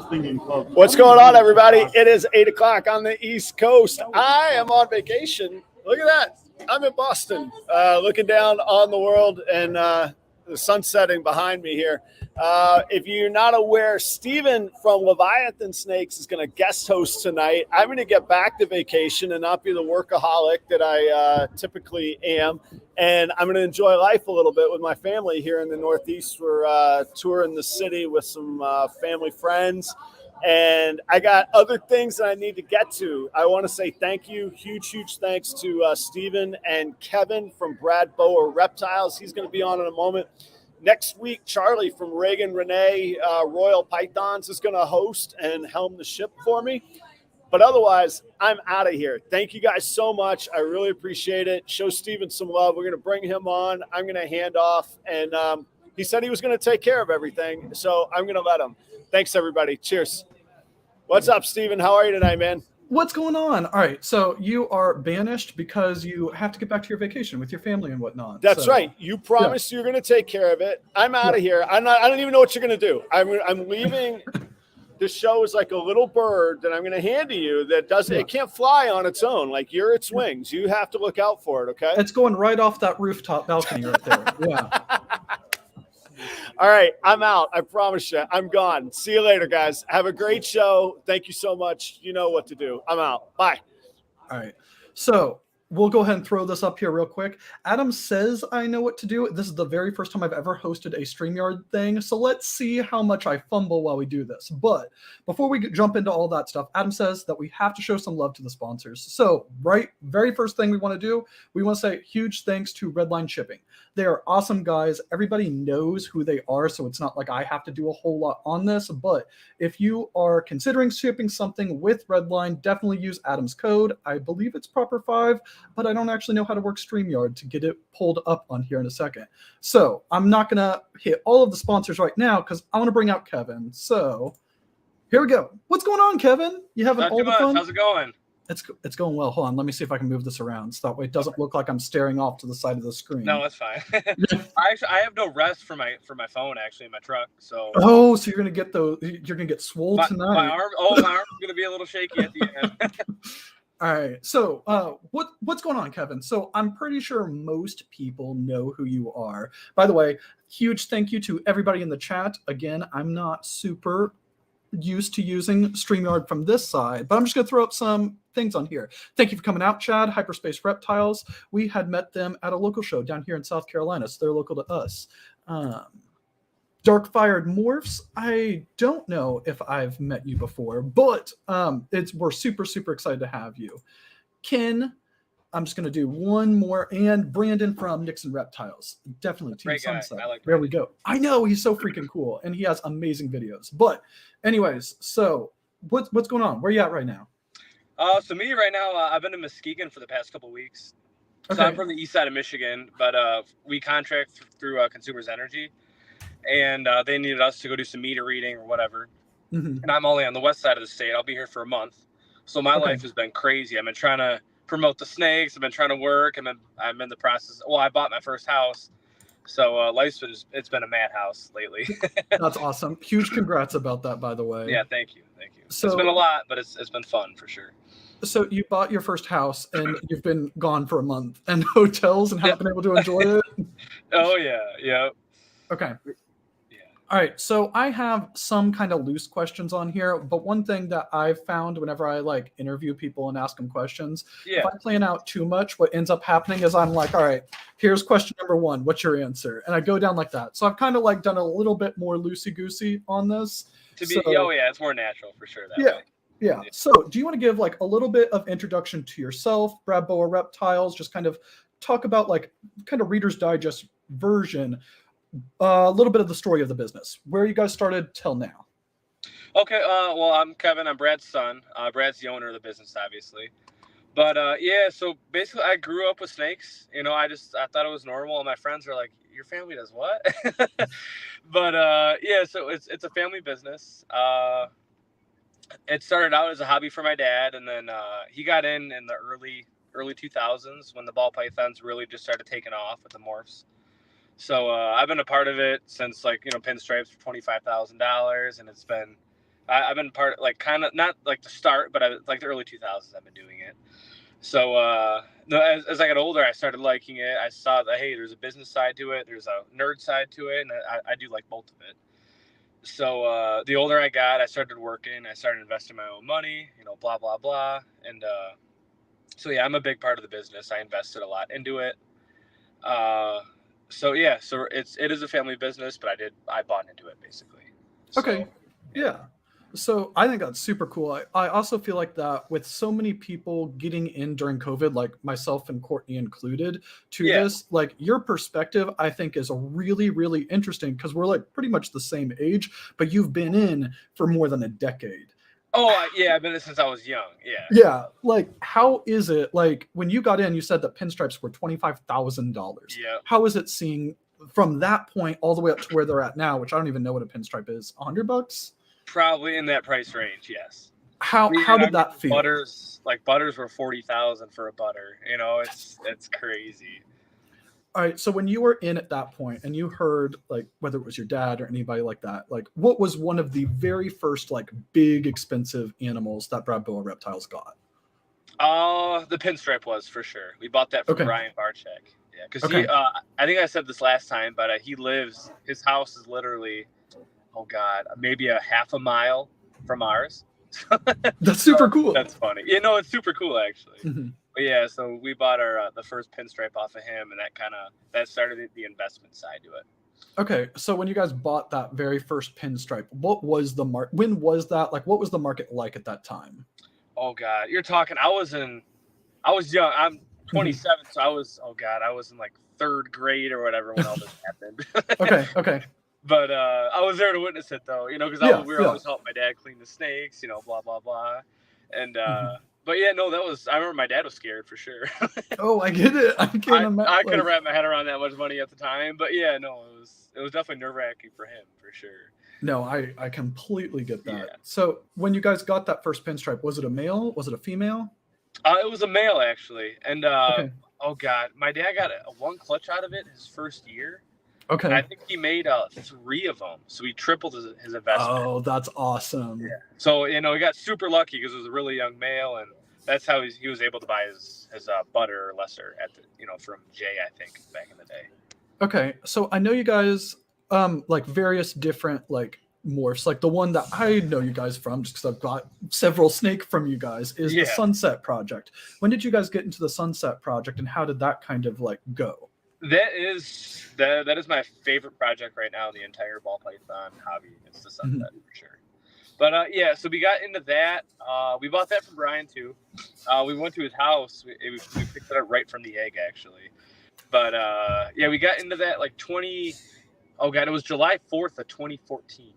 What's going on, everybody? It is 8 o'clock on the East Coast. I am on vacation. Look at that. I'm in Boston, looking down on the world and the sun setting behind me here. If you're not aware, Steven from Leviathan Snakes is going to guest host tonight. I'm going to get back to vacation and not be the workaholic that I typically am. And I'm going to enjoy life a little bit with my family here in the Northeast. We're touring the city with some family friends. And I got other things that I need to get to. I want to say thank you. Huge thanks to Steven and Kevyn from Brad Boa Reptiles. He's going to be on in a moment. Next week, Charlie from Reagan Renee Royal Pythons is going to host and helm the ship for me. But otherwise, I'm out of here. Thank you guys so much. I really appreciate it. Show Steven some love. We're going to bring him on. I'm going to hand off. And he said he was going to take care of everything. So I'm going to let him. Thanks, everybody. Cheers. What's up, Steven? How are you tonight, man? What's going on? All right. So you are banished because you have to get back to your vacation with your family and whatnot. That's right. You promised you're going to take care of it. I'm out of here. I don't even know what you're going to do. I'm leaving. This show is like a little bird that I'm going to hand to you that doesn't, it can't fly on its own. Like you're its wings. You have to look out for it. Okay. It's going right off that rooftop balcony right there. Yeah. All right. I'm out. I promise you. I'm gone. See you later, guys. Have a great show. Thank you so much. You know what to do. I'm out. Bye. All right. So we'll go ahead and throw this up here real quick. Adam says I know what to do. This is the very first time I've ever hosted a StreamYard thing. So let's see how much I fumble while we do this. But before we jump into all that stuff, Adam says that we have to show some love to the sponsors. So very first thing we want to do, we want to say huge thanks to REDLINE Shipping. They are awesome guys. Everybody knows who they are, so it's not like I have to do a whole lot on this. But if you are considering shipping something with REDLINE, definitely use Adam's code. I believe it's proper5, but I don't actually know how to work StreamYard to get it pulled up on here in a second. So I'm not going to hit all of the sponsors right now because I want to bring out Kevyn. So here we go. What's going on, Kevyn? You having all the fun? How's it going? It's going well. Hold on. Let me see if I can move this around so that way it doesn't look like I'm staring off to the side of the screen. No, that's fine. I have no rest for my phone actually in my truck. So so you're gonna get you're gonna get swole tonight. My arm's gonna be a little shaky at the end. All right. So what's going on, Kevyn? So I'm pretty sure most people know who you are. By the way, huge thank you to everybody in the chat. Again, I'm not super used to using StreamYard from this side, but I'm just going to throw up some things on here. Thank you for coming out, Chad. Hyperspace Reptiles. We had met them at a local show down here in South Carolina, so they're local to us. Dark Fired Morphs. I don't know if I've met you before, but we're super excited to have you. Ken, I'm just going to do one more, and Brandon from Nixon Reptiles. Definitely Team Sunset. There we go. I know, he's so freaking cool, and he has amazing videos. But anyways, so what's going on? Where are you at right now? So me right now, I've been in Muskegon for the past couple of weeks. Okay. So I'm from the east side of Michigan, but we contract through Consumers Energy, and they needed us to go do some meter reading or whatever. Mm-hmm. And I'm only on the west side of the state. I'll be here for a month. So my life has been crazy. I've been trying to promote the snakes. I've been trying to work, and I'm in the process. Well, I bought my first house, so it's been a madhouse lately. That's awesome. Huge congrats about that, by the way. Yeah, thank you. So, it's been a lot, but it's been fun for sure. So you bought your first house, and you've been gone for a month, and hotels, and haven't been able to enjoy it. Oh yeah. Okay. All right, so I have some kind of loose questions on here, but one thing that I've found whenever I interview people and ask them questions, if I plan out too much, what ends up happening is I'm like, all right, here's question number 1. What's your answer? And I go down like that. So I've kind of done a little bit more loosey-goosey on this. It's more natural for sure. Yeah. So do you want to give a little bit of introduction to yourself, Brad Boa Reptiles, just kind of talk about kind of Reader's Digest version, a little bit of the story of the business, where you guys started till now. Okay. Well, I'm Kevyn. I'm Brad's son. Brad's the owner of the business, obviously. But so basically I grew up with snakes. I thought it was normal. And my friends were like, your family does what? But so it's a family business. It started out as a hobby for my dad, and then he got in the early 2000s when the ball pythons really just started taking off with the morphs. So I've been a part of it since pinstripes for $25,000, and it's been I've been part like kind of not like the start, but like the early 2000s. I've been doing it. So as I got older, I started liking it. I saw that hey, there's a business side to it, there's a nerd side to it, and I do like both of it. So the older I got, I started working. I started investing my own money. Blah blah blah, and so yeah, I'm a big part of the business. I invested a lot into it. So it is a family business, but I bought into it basically. Okay. Yeah. So I think that's super cool. I also feel like that with so many people getting in during COVID, like myself and Courtney included, to this, like your perspective, I think is really, really interesting because we're like pretty much the same age, but you've been in for more than a decade. Oh, yeah, I've been in since I was young. Yeah. Yeah. Like, how is it, like, when you got in, you said that pinstripes were $25,000. Yeah. How is it seeing from that point all the way up to where they're at now, which I don't even know what a pinstripe is, $100? Probably in that price range, yes. How did that feel? Butters were 40,000 for a butter. It's crazy. All right, so when you were in at that point and you heard, like, whether it was your dad or anybody like that, like, what was one of the very first, like, big expensive animals that Brad Boa Reptiles got? The pinstripe was for sure. We bought that from Brian Barczyk. Yeah, because I think I said this last time, but his house is literally, oh God, maybe a half a mile from ours. That's super cool. That's funny. It's super cool actually. Mm-hmm. But yeah, so we bought the first pinstripe off of him, and that started the investment side to it. Okay, so when you guys bought that very first pinstripe, what was the market? When was that? Like, what was the market like at that time? Oh God, you're talking. I was young. I'm 27, so I was in like 3rd grade or whatever when all this happened. Okay. But I was there to witness it though, because we were always helping my dad clean the snakes, blah blah blah, and but yeah, no, I remember my dad was scared for sure. Oh, I get it. I couldn't wrap my head around that much money at the time, but yeah, no, it was definitely nerve-wracking for him for sure. No, I completely get that. Yeah. So when you guys got that first pinstripe, was it a male? Was it a female? It was a male actually, and oh God, my dad got one clutch out of it his first year. Okay. And I think he made 3 of them, so he tripled his investment. Oh, that's awesome. Yeah. So he got super lucky because it was a really young male, and that's how he was able to buy his butter or lesser at the from Jay, I think, back in the day. Okay, so I know you guys like various different like morphs. Like the one that I know you guys from, just because I've got several snake from you guys, is the Sunset Project. When did you guys get into the Sunset Project, and how did that kind of like go? That is my favorite project right now in the entire ball python hobby. It's the Sunset for sure. But so we got into that. We bought that from Brian too. We went to his house. We picked it up right from the egg actually. But we got into that like it was July 4th of 2014.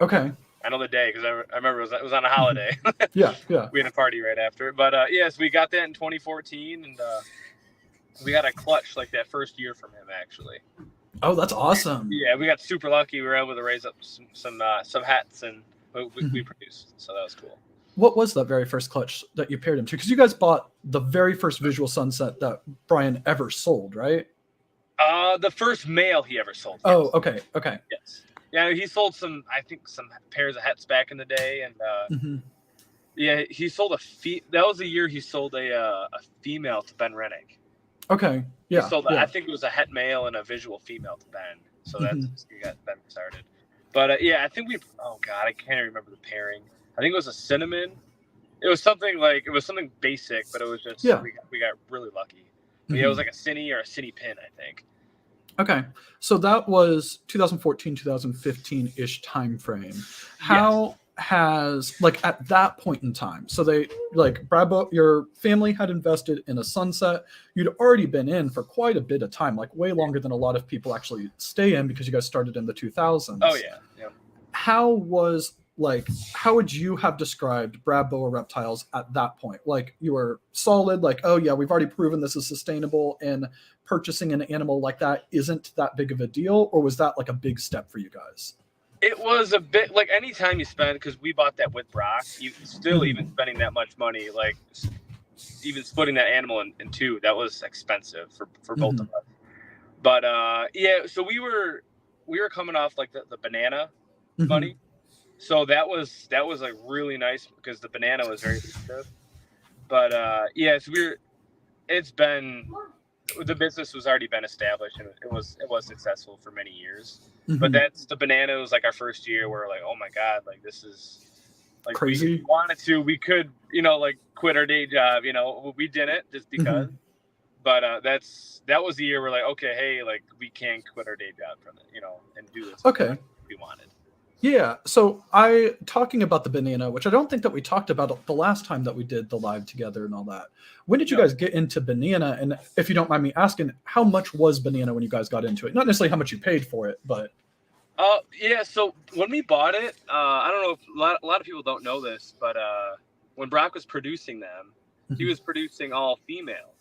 Okay. I know the day because I remember it was on a holiday. Yeah. We had a party right after. But so we got that in 2014, and we got a clutch like that first year from him actually. Oh, that's awesome. Yeah, we got super lucky. We were able to raise up some hats, and we produced, so that was cool. What was that very first clutch that you paired him to? Because you guys bought the very first visual sunset that Brian ever sold, right? The first male he ever sold. Yes. Oh, okay. Yes. Yeah, he sold some pairs of hats back in the day, and he sold that was the year he sold a female to Ben Rennick. Okay. Yeah. He sold I think it was a het male and a visual female to Ben. So that's he got Ben started. But I think I can't remember the pairing. I think it was a cinnamon. It was something basic, but it was just we got really lucky. But it was like a Cine or a Cine pin, I think. Okay. So that was 2014, 2015-ish time frame. How has, like, at that point in time, so they, like, your family had invested in a sunset. You'd already been in for quite a bit of time, like way longer than a lot of people actually stay in, because you guys started in the 2000s. Oh yeah. How would you have described Brad Boa Reptiles at that point? Like, you were solid, like, oh yeah, we've already proven this is sustainable, and purchasing an animal like that isn't that big of a deal? Or was that like a big step for you guys? It was a bit like anytime you spend, because we bought that with Brock, you still even spending that much money, like even splitting that animal in two, that was expensive for both of us. But so we were coming off like the banana money. So that was like really nice because the banana was very lucrative. But so the business was already been established and it was successful for many years. But the banana was like our first year where we're like, oh my God, like this is like crazy. If we wanted to, we could, like quit our day job, we didn't just because. But that was the year we're like, okay, hey, like we can quit our day job from it, and do this. Okay. If we wanted. Yeah. So talking about the banana, which I don't think that we talked about the last time that we did the live together and all that. When did you guys get into banana? And if you don't mind me asking, how much was banana when you guys got into it? Not necessarily how much you paid for it, but. So when we bought it, I don't know if a lot of people don't know this, but when Brock was producing them, he was producing all female.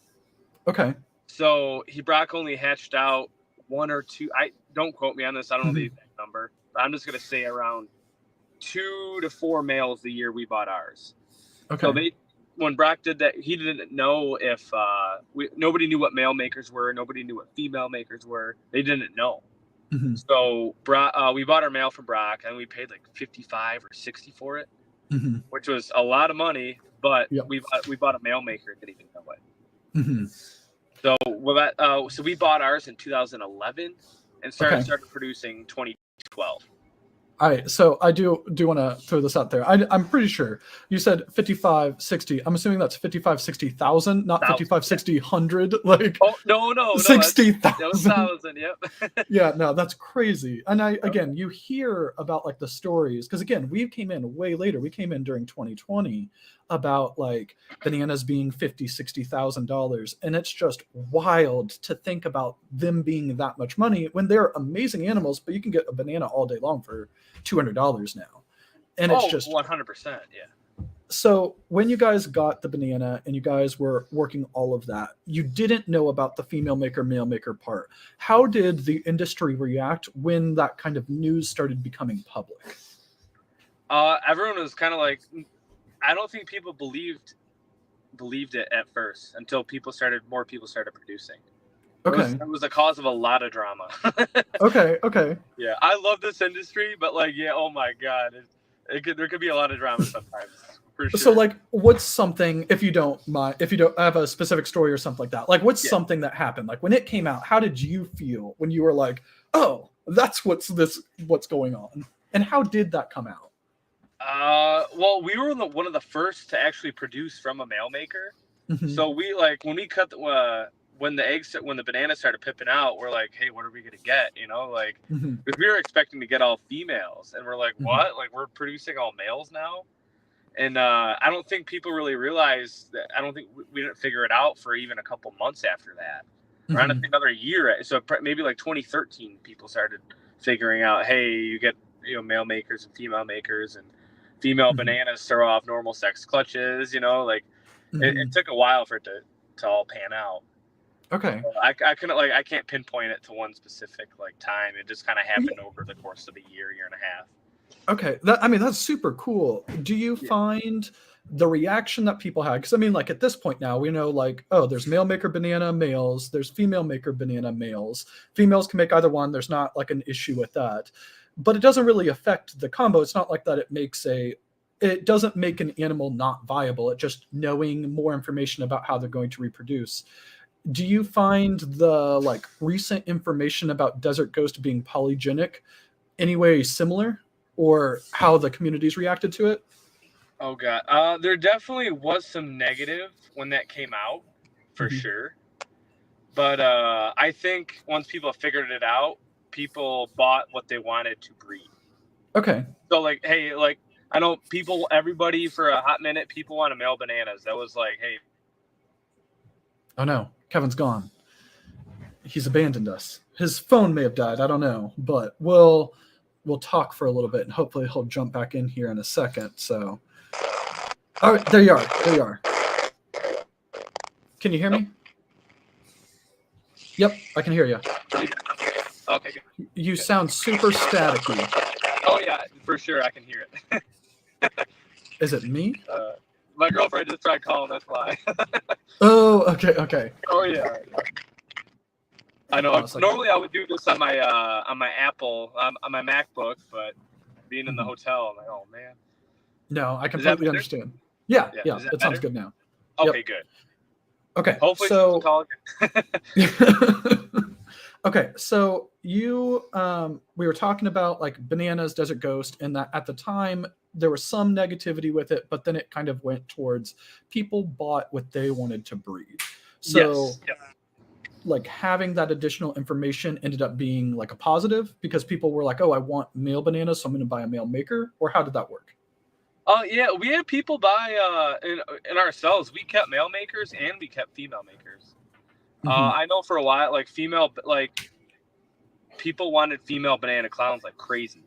Okay. So Brock only hatched out 1 or 2. Don't quote me on this. I don't know the exact number. But I'm just gonna say around 2 to 4 males the year we bought ours. Okay. So when Brock did that, he didn't know if nobody knew what male makers were. Nobody knew what female makers were. They didn't know. So we bought our male from Brock and we paid like 55 or 60 for it, which was a lot of money. But we bought a male maker that didn't even know it. So we bought ours in 2011 and started producing 2012. All right, so I do want to throw this out there. I'm pretty sure you said 55, 60. I'm assuming that's 55, 60,000, not 55, 60, 100. Like, oh no, 60,000. Yep. Yeah, no, that's crazy. And again, you hear about like the stories because again, we came in way later. We came in during 2020 about like bananas being $50,000, $60,000, and it's just wild to think about them being that much money when they're amazing animals. But you can get a banana all day long for $200 now, and it's just 100%. Yeah. So when you guys got the banana and you guys were working all of that, you didn't know about the female maker, male maker part. How did the industry react when that kind of news started becoming public? Everyone was kind of like, I don't think people believed it at first until more people started producing. Okay. It was the cause of a lot of drama. Okay. Yeah, I love this industry, but like, oh my God, there could be a lot of drama sometimes. For sure. So like, what's something, if you don't mind, if you don't have a specific story or something like that, like what's something that happened? Like when it came out, how did you feel when you were like, oh, that's what's going on? And how did that come out? Well, we were one of the first to actually produce from a male maker. So we when we cut when the bananas started pipping out, we're like, hey, what are we gonna get? Because we were expecting to get all females, and we're like, what? Like we're producing all males now? And I don't think people really realized that. I don't think we didn't figure it out for even a couple months after that. Around another year, so maybe like 2013, people started figuring out, hey, you get male makers and female makers, and female bananas throw off normal sex clutches. It took a while for it to all pan out. Okay. So I can't pinpoint it to one specific time. It just kind of happened over the course of a year and a half. Okay. That's super cool. Do you find the reaction that people had? Because at this point now, we know oh, there's male maker banana males, there's female maker banana males. Females can make either one. There's not an issue with that. But it doesn't really affect the combo. It's not like that it doesn't make an animal not viable. It just knowing more information about how they're going to reproduce. Do you find the recent information about Desert Ghost being polygenic anyway similar, or how the community's reacted to it? Oh God, there definitely was some negative when that came out, for sure. But I think once people figured it out, people bought what they wanted to breed. Okay. So hey, I know everybody for a hot minute, people wanted male bananas. That was hey. Oh no, Kevin's gone. He's abandoned us. His phone may have died. I don't know, but we'll talk for a little bit and hopefully he'll jump back in here in a second. So, all right, there you are. Can you hear me? Yep, I can hear you. Okay. You sound super staticky. Oh yeah, for sure I can hear it. Is it me? My girlfriend just tried calling. That's why. Oh, okay. Oh yeah. I know. Normally I would do this on my Apple, on my MacBook, but being in the hotel. I'm like, oh man. No, I completely understand. Yeah, it sounds good now. Okay, good. Okay, hopefully so okay, so you we were talking about like bananas, Desert Ghost, and that at the time there was some negativity with it, but then it kind of went towards people bought what they wanted to breed. So like having that additional information ended up being like a positive because people were like, oh, I want male bananas, so I'm going to buy a male maker. Or how did that work? Yeah, we had people buy in ourselves. We kept male makers and we kept female makers. I know for a while, like people wanted female banana clowns like crazy.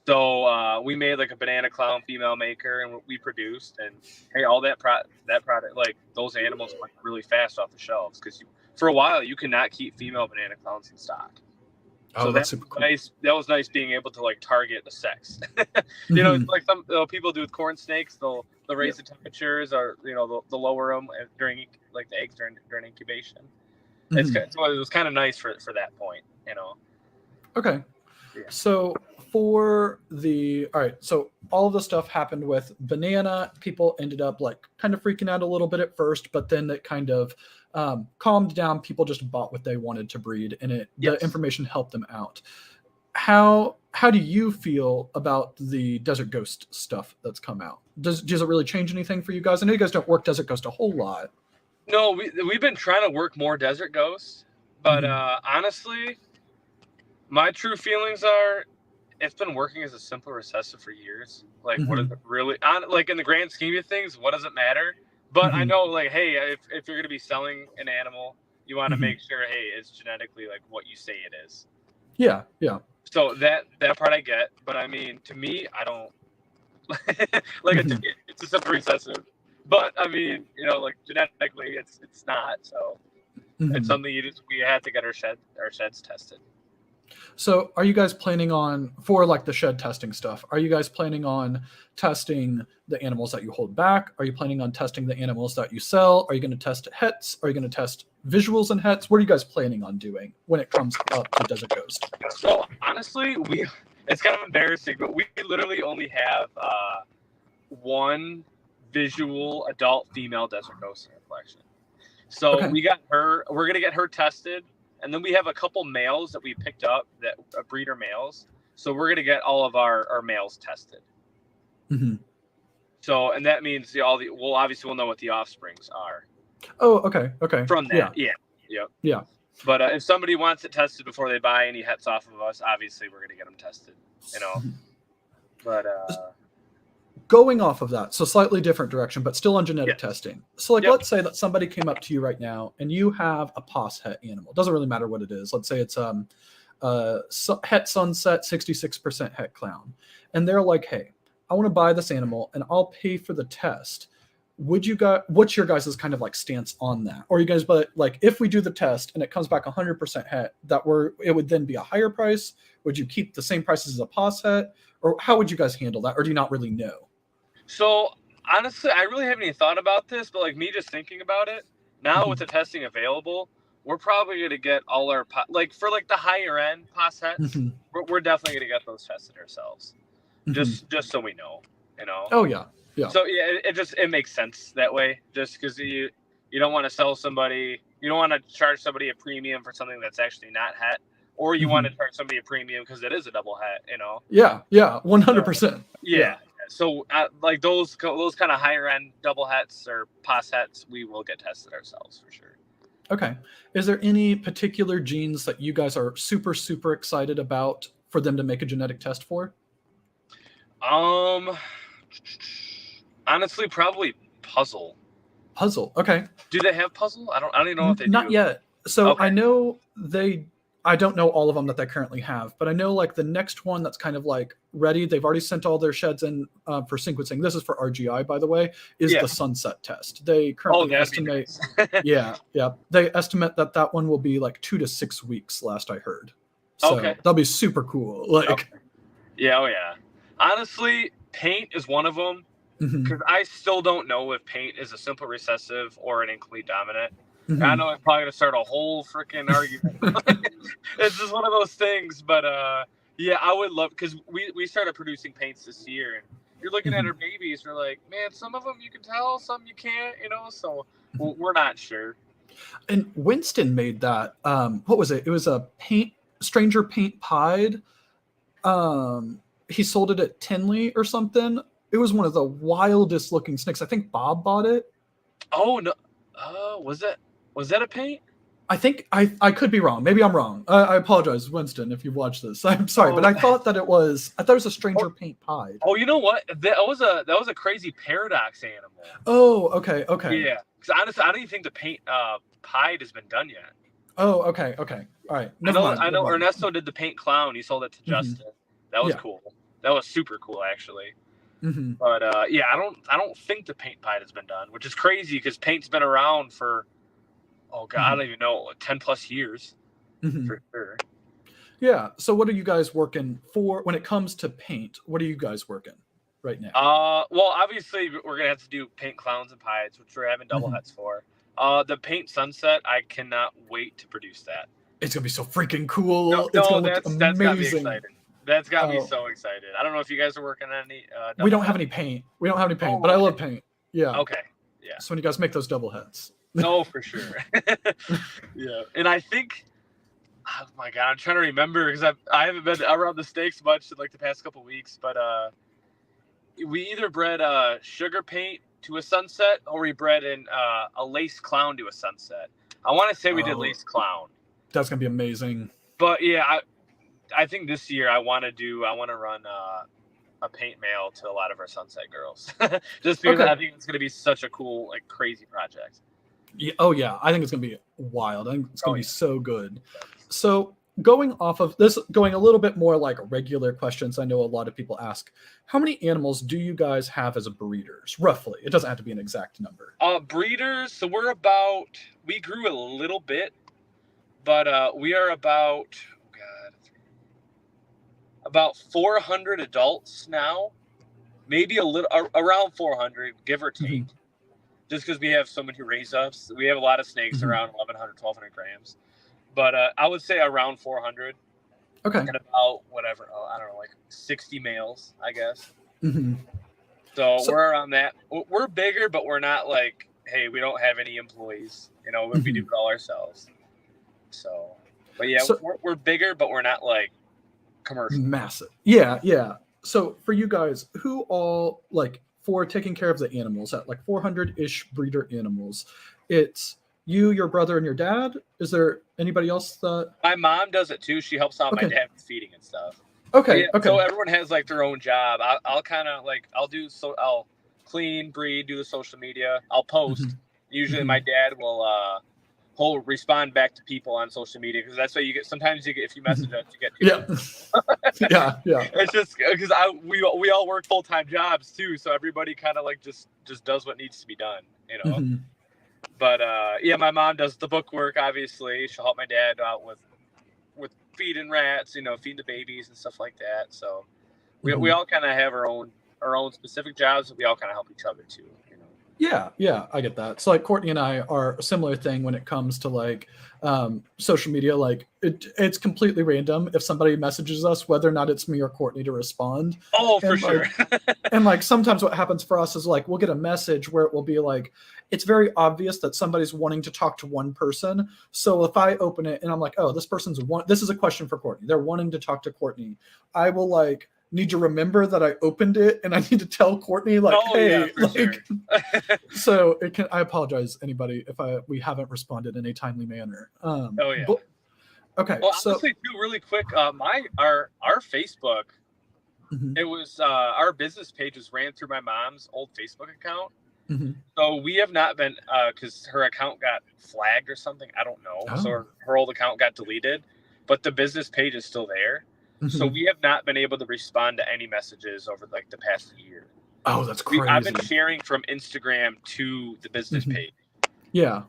So we made like a banana clown female maker, and we produced. And hey, all that product, like those animals went really fast off the shelves because for a while you could not keep female banana clowns in stock. Oh, so that's super cool. Nice. That was nice being able to like target the sex. You know, like some people do with corn snakes. They'll raise the temperatures, or you know, they'll lower them during like the eggs during incubation. So it was kind of nice for that point, you know. Okay. Yeah. So for the so all of the stuff happened with banana. People ended up like kind of freaking out a little bit at first, but then it kind of calmed down. People just bought what they wanted to breed, and the information helped them out. How do you feel about the Desert Ghost stuff that's come out? Does it really change anything for you guys? I know you guys don't work Desert Ghost a whole lot. No, we've been trying to work more Desert Ghosts, but honestly, my true feelings are it's been working as a simple recessive for years. Like, what is it really like in the grand scheme of things? What does it matter? But I know, like, hey, if you're going to be selling an animal, you want to make sure, hey, it's genetically like what you say it is. Yeah, yeah. So that part I get, but I mean, to me, I don't like it's a simple recessive. But I mean, you know, like genetically, it's not. So it's something we had to get our sheds tested. So are you guys planning on, for like the shed testing stuff, are you guys planning on testing the animals that you hold back? Are you planning on testing the animals that you sell? Are you going to test hets? Are you going to test visuals and hets? What are you guys planning on doing when it comes up to Desert Ghost? So honestly, it's kind of embarrassing, but we literally only have one visual adult female Desert Ghost in our collection. So we got her. We're gonna get her tested, and then we have a couple males that we picked up that are breeder males. So we're gonna get all of our males tested. So, and that means we'll know what the offsprings are. Oh, okay. From that, yeah. But if somebody wants it tested before they buy any hets off of us, obviously we're gonna get them tested. You know, but. Going off of that, so slightly different direction, but still on genetic testing. So like, let's say that somebody came up to you right now and you have a pos het animal. It doesn't really matter what it is. Let's say it's het sunset, 66% het clown. And they're like, hey, I want to buy this animal and I'll pay for the test. What's your guys' kind of like stance on that? Or you guys, but like, if we do the test and it comes back 100% het, it would then be a higher price? Would you keep the same prices as a pos het? Or how would you guys handle that? Or do you not really know? So honestly, I really haven't even thought about this, but like me just thinking about it now with the testing available, we're probably going to get all our for like the higher end pos hets, we're definitely going to get those tested ourselves, just so we know, you know. Oh yeah. So yeah, it makes sense that way, just because you don't want to sell somebody, you don't want to charge somebody a premium for something that's actually not het, or you want to charge somebody a premium because it is a double het, you know. Yeah, 100%. Yeah. So like those kind of higher end double hets or pos hets, we will get tested ourselves for sure. Okay. Is there any particular genes that you guys are super, super excited about for them to make a genetic test for? Honestly, probably puzzle. Puzzle. Okay. Do they have puzzle? I don't even know if they do. Not yet. So I know I don't know all of them that they currently have, but I know like the next one that's kind of like ready. They've already sent all their sheds in for sequencing. This is for RGI, by the way, is the sunset test. They currently estimate. Nice. They estimate that one will be like 2 to 6 weeks last I heard. So that'll be super cool. Like, yeah. Honestly, paint is one of them because I still don't know if paint is a simple recessive or an incomplete dominant. I know I'm probably going to start a whole freaking argument. It's just one of those things, but Yeah, I would love, because we started producing paints this year, and you're looking at our babies. We're like, man, some of them you can tell, some you can't, So we're not sure. And Winston made that. What was it? It was a Stranger Paint Pied. He sold it at Tinley or something. It was one of the wildest looking snakes. I think Bob bought it. Oh no! Was that a paint? I think I could be wrong. Maybe I'm wrong. I apologize, Winston, if you've watched this. I'm sorry, but I thought it was a Stranger Paint Pied. Oh, you know what? That was a crazy paradox animal. Oh, okay. Yeah, because honestly, I don't even think the paint pied has been done yet. Oh, okay. All right. I know. Ernesto did the paint clown. He sold it to Justin. That was cool. That was super cool, actually. But yeah, I don't think the paint pied has been done, which is crazy because paint's been around for, oh god, I don't even know, 10+ years for sure. Yeah. So what are you guys working for when it comes to paint? What are you guys working right now? Well, obviously we're gonna have to do paint clowns and pieds, which we're having double heads for. The paint sunset, I cannot wait to produce that. It's gonna be so freaking cool. No, it's gonna look that's got me amazing. excited. That's got me so excited. I don't know if you guys are working on any. We don't have any paint. But I love paint. Yeah. Okay. Yeah. So when you guys make those double heads. No, for sure. Yeah, and I think, oh my god, I'm trying to remember because I haven't been around the snakes much in like the past couple weeks, but we either bred sugar paint to a sunset or we bred in a lace clown to a sunset. I want to say we did lace clown. That's gonna be amazing. But yeah, I think this year I want to run a paint mail to a lot of our sunset girls, just because I think it's gonna be such a cool, like, crazy project. Yeah, oh yeah, I think it's gonna be wild. I think it's gonna be so good. So going off of this, going a little bit more like regular questions, I know a lot of people ask, how many animals do you guys have as breeders, roughly? It doesn't have to be an exact number. Breeders, so we grew a little bit, but we are about 400 adults now, maybe a little around 400, give or take. Just because we have so many raise ups, we have a lot of snakes around 1,100, 1,200 grams. But I would say around 400. Okay. And about whatever, I don't know, like 60 males, I guess. So we're around that. We're bigger, but we're not like, hey, we don't have any employees. We do it all ourselves. So, but yeah, we're bigger, but we're not like commercial. Massive. Yeah. So for you guys, who all, like, for taking care of the animals at like 400-ish breeder animals, it's you, your brother, and your dad? Is there anybody else that? My mom does it too. She helps out my dad with feeding and stuff. Okay. So everyone has like their own job. I'll kind of like, I'll clean, breed, do the social media. I'll post. Usually my dad will he'll respond back to people on social media, because that's what you get. Sometimes you get, if you message us, you get people. Yeah. It's just because we all work full-time jobs too, so everybody kind of like just does what needs to be done, But yeah, my mom does the book work. Obviously, she'll help my dad out with feeding rats, feeding the babies and stuff like that. So we all kind of have our own specific jobs, but we all kind of help each other too. Yeah, I get that. So like Courtney and I are a similar thing when it comes to like social media. Like it's completely random if somebody messages us, whether or not it's me or Courtney to respond. Oh, for sure. And like sometimes what happens for us is like we'll get a message where it will be like, it's very obvious that somebody's wanting to talk to one person. So if I open it and I'm like, oh, this is a question for Courtney. They're wanting to talk to Courtney. I will like need to remember that I opened it and I need to tell Courtney like, hey, sure. So I apologize anybody if we haven't responded in a timely manner. Okay. Well, so honestly, too, really quick, our Facebook, it was our business page was ran through my mom's old Facebook account. So we have not been, because her account got flagged or something, I don't know. So her old account got deleted, but the business page is still there. So we have not been able to respond to any messages over like the past year. Oh, that's crazy. I've been sharing from Instagram to the business page. Yeah.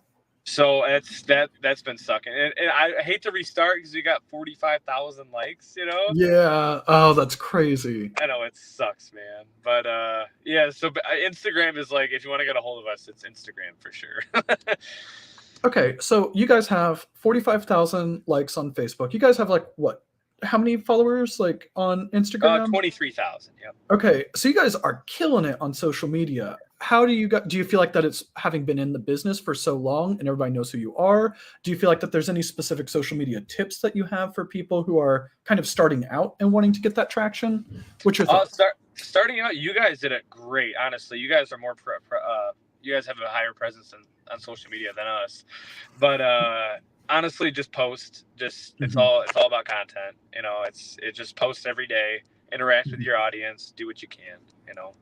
So that's been sucking, and I hate to restart because we got 45,000 likes. Yeah. Oh, that's crazy. I know it sucks, man. But yeah. So Instagram is like, if you want to get a hold of us, it's Instagram for sure. Okay, so you guys have 45,000 likes on Facebook. You guys have like what, how many followers like on Instagram? 23,000. Yep. Okay, so you guys are killing it on social media. How do you feel like that it's having been in the business for so long and everybody knows who you are? Do you feel like that there's any specific social media tips that you have for people who are kind of starting out and wanting to get that traction? What's your thoughts? Starting out, you guys did it great. Honestly, you guys are more you guys have a higher presence on social media than us. But honestly, just post. It's all about content. You know, it just post every day. Interact with your audience. Do what you can. You know.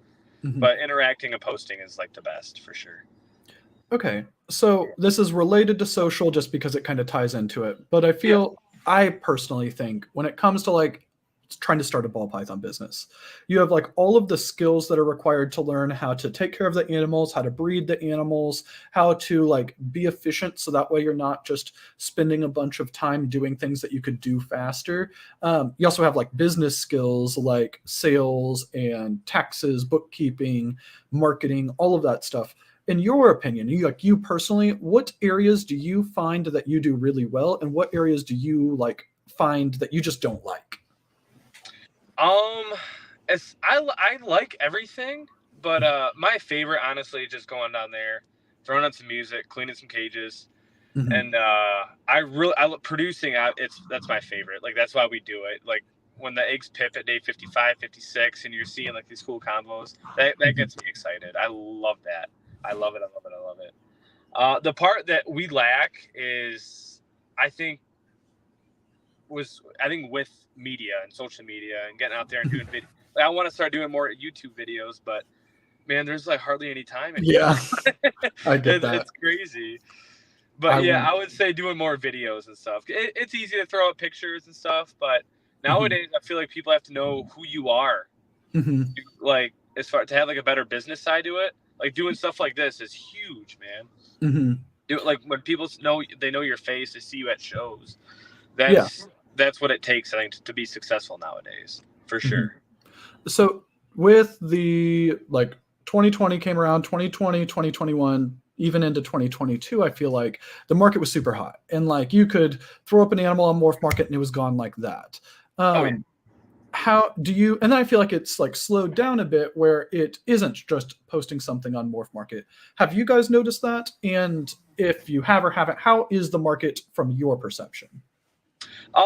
But interacting and posting is like the best for sure. Okay, so this is related to social just because it kind of ties into it. But I personally think when it comes to like trying to start a ball python business, you have like all of the skills that are required to learn how to take care of the animals, how to breed the animals, how to like be efficient. So that way you're not just spending a bunch of time doing things that you could do faster. You also have like business skills like sales and taxes, bookkeeping, marketing, all of that stuff. In your opinion, you personally, what areas do you find that you do really well, and what areas do you like find that you just don't like? I like everything, but my favorite, honestly, just going down there, throwing on some music, cleaning some cages, and I love producing. That's my favorite. Like that's why we do it. Like when the eggs pip at day 55, 56, and you're seeing like these cool combos, that gets me excited. I love that. I love it. The part that we lack is, I think with media and social media and getting out there and doing video. I want to start doing more YouTube videos, but man, there's like hardly any time anymore. Yeah, I get that. It's crazy. But I would say doing more videos and stuff. It's easy to throw up pictures and stuff, but nowadays I feel like people have to know who you are. Like as far to have like a better business side to it. Like doing stuff like this is huge, man. Do it like when people know your face, they see you at shows. That's what it takes, I think, to be successful nowadays, for sure. So with the like 2020 came around, 2020, 2021, even into 2022, I feel like the market was super hot, and like you could throw up an animal on Morph Market and it was gone like that. How do you, and then I feel like it's like slowed down a bit where it isn't just posting something on Morph Market. Have you guys noticed that? And if you have or haven't, how is the market from your perception?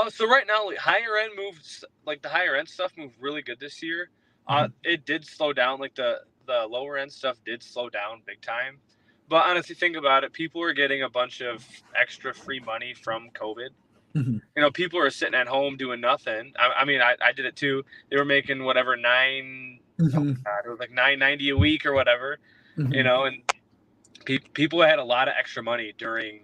So right now, like, the higher end stuff moved really good this year. It did slow down. Like the lower end stuff did slow down big time. But honestly, think about it. People are getting a bunch of extra free money from COVID. You know, people are sitting at home doing nothing. I mean, I did it too. They were making whatever it was like $9.90 a week or whatever. You know, and people had a lot of extra money during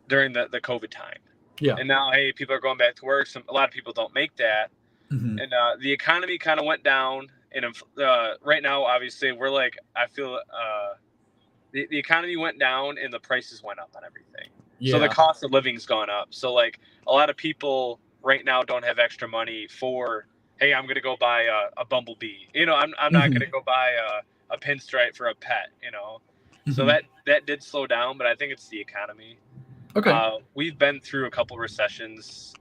the COVID time. Yeah. And now, hey, people are going back to work. A lot of people don't make that. And the economy kind of went down. And right now, obviously, we're like, I feel the economy went down and the prices went up on everything. Yeah. So the cost of living's gone up. So like a lot of people right now don't have extra money for, hey, I'm going to go buy a bumblebee. You know, I'm not going to go buy a pinstripe for a pet, you know. So that did slow down, but I think it's the economy. Okay. We've been through a couple recessions,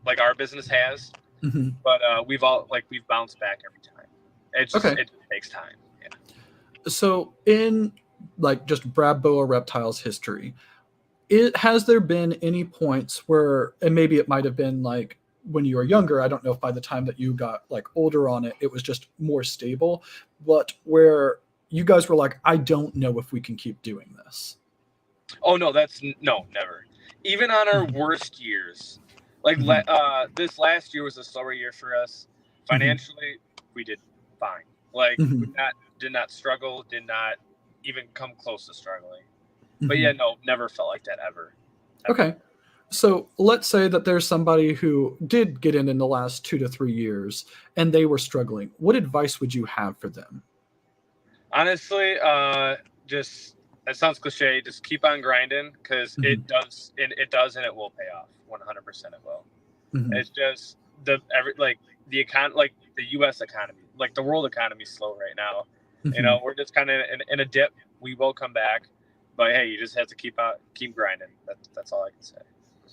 like our business has, but we've bounced back every time. It just takes time. Yeah. So in like just Brad Boa Reptiles history, has there been any points where, and maybe it might have been like when you were younger, I don't know if by the time that you got like older on it, it was just more stable, but where you guys were like, I don't know if we can keep doing this? Oh, no, never. Even on our worst years, like this last year was a slower year for us. Financially, we did fine. Like we did not struggle, did not even come close to struggling. But yeah, no, never felt like that ever. Okay. So let's say that there's somebody who did get in the last 2 to 3 years and they were struggling. What advice would you have for them? Honestly, just, it sounds cliche, just keep on grinding, because it does and it will pay off. 100% it will. It's just the U.S. economy, like the world economy is slow right now. You know, we're just kind of in a dip. We will come back. But hey, you just have to keep grinding. That's all I can say.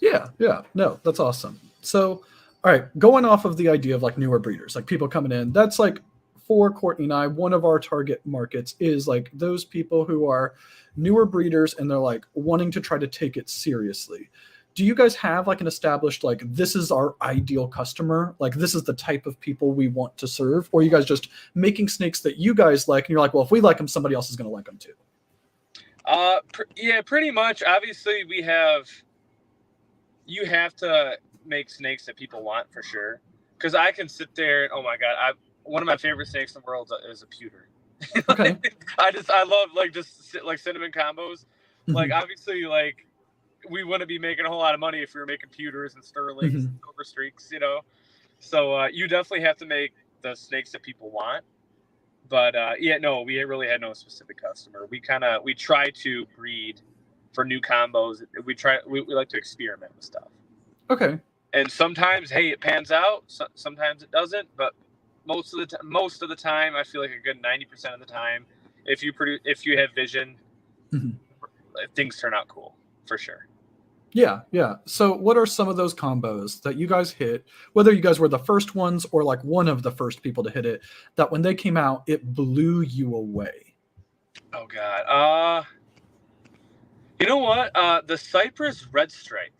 Yeah, no, that's awesome. So, all right, going off of the idea of like newer breeders, like people coming in, that's like for Courtney and I, one of our target markets is like those people who are newer breeders and they're like wanting to try to take it seriously. Do you guys have like an established, like, this is our ideal customer? Like, this is the type of people we want to serve? Or are you guys just making snakes that you guys like and you're like, well, if we like them, somebody else is going to like them too? Yeah, pretty much. Obviously, you have to make snakes that people want for sure. Because I can sit there and, oh my God, one of my favorite snakes in the world is a pewter. Okay. I love like just like cinnamon combos. Like Mhm. obviously, like we wouldn't be making a whole lot of money if we were making pewters and sterlings and silver streaks, you know. So you definitely have to make the snakes that people want. But yeah, no, we really had no specific customer. We try to breed for new combos. We like to experiment with stuff. Okay. And sometimes, hey, it pans out. Sometimes it doesn't. But most of the time, I feel like a good 90% of the time, if you have vision, things turn out cool for sure. Yeah. So what are some of those combos that you guys hit, whether you guys were the first ones or like one of the first people to hit it, that when they came out, it blew you away? Oh God. You know what? The Cypress Red Stripe.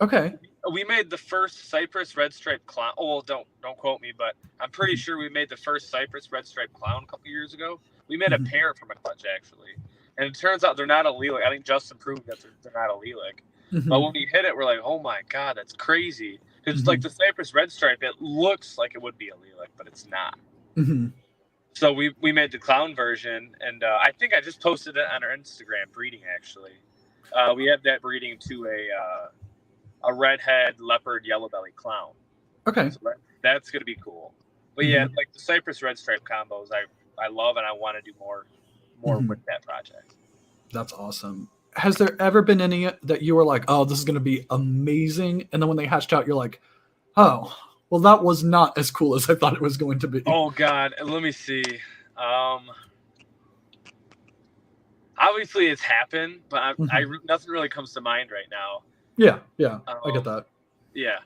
Okay. We made the first Cypress Red Stripe clown. Oh, well, don't quote me, but I'm pretty sure we made the first Cypress Red Stripe clown a couple years ago. We made a pair from a clutch actually, and it turns out they're not a lilac. I think Justin proved that they're not a lilac. But when we hit it, we're like, oh my God, that's crazy. Because like the Cypress Red Stripe, it looks like it would be a lilac, but it's not. So we made the clown version, and I think I just posted it on our Instagram breeding actually. We have that breeding to a redhead leopard yellow belly clown. Okay. So that's gonna be cool. But yeah, like the Cypress Red Stripe combos, I love and I want to do more with that project. That's awesome. Has there ever been any that you were like, oh, this is going to be amazing, and then when they hatched out, you're like, oh, well, that was not as cool as I thought it was going to be? Oh God, let me see. Obviously it's happened, but nothing really comes to mind right now. Yeah, I get that. Yeah.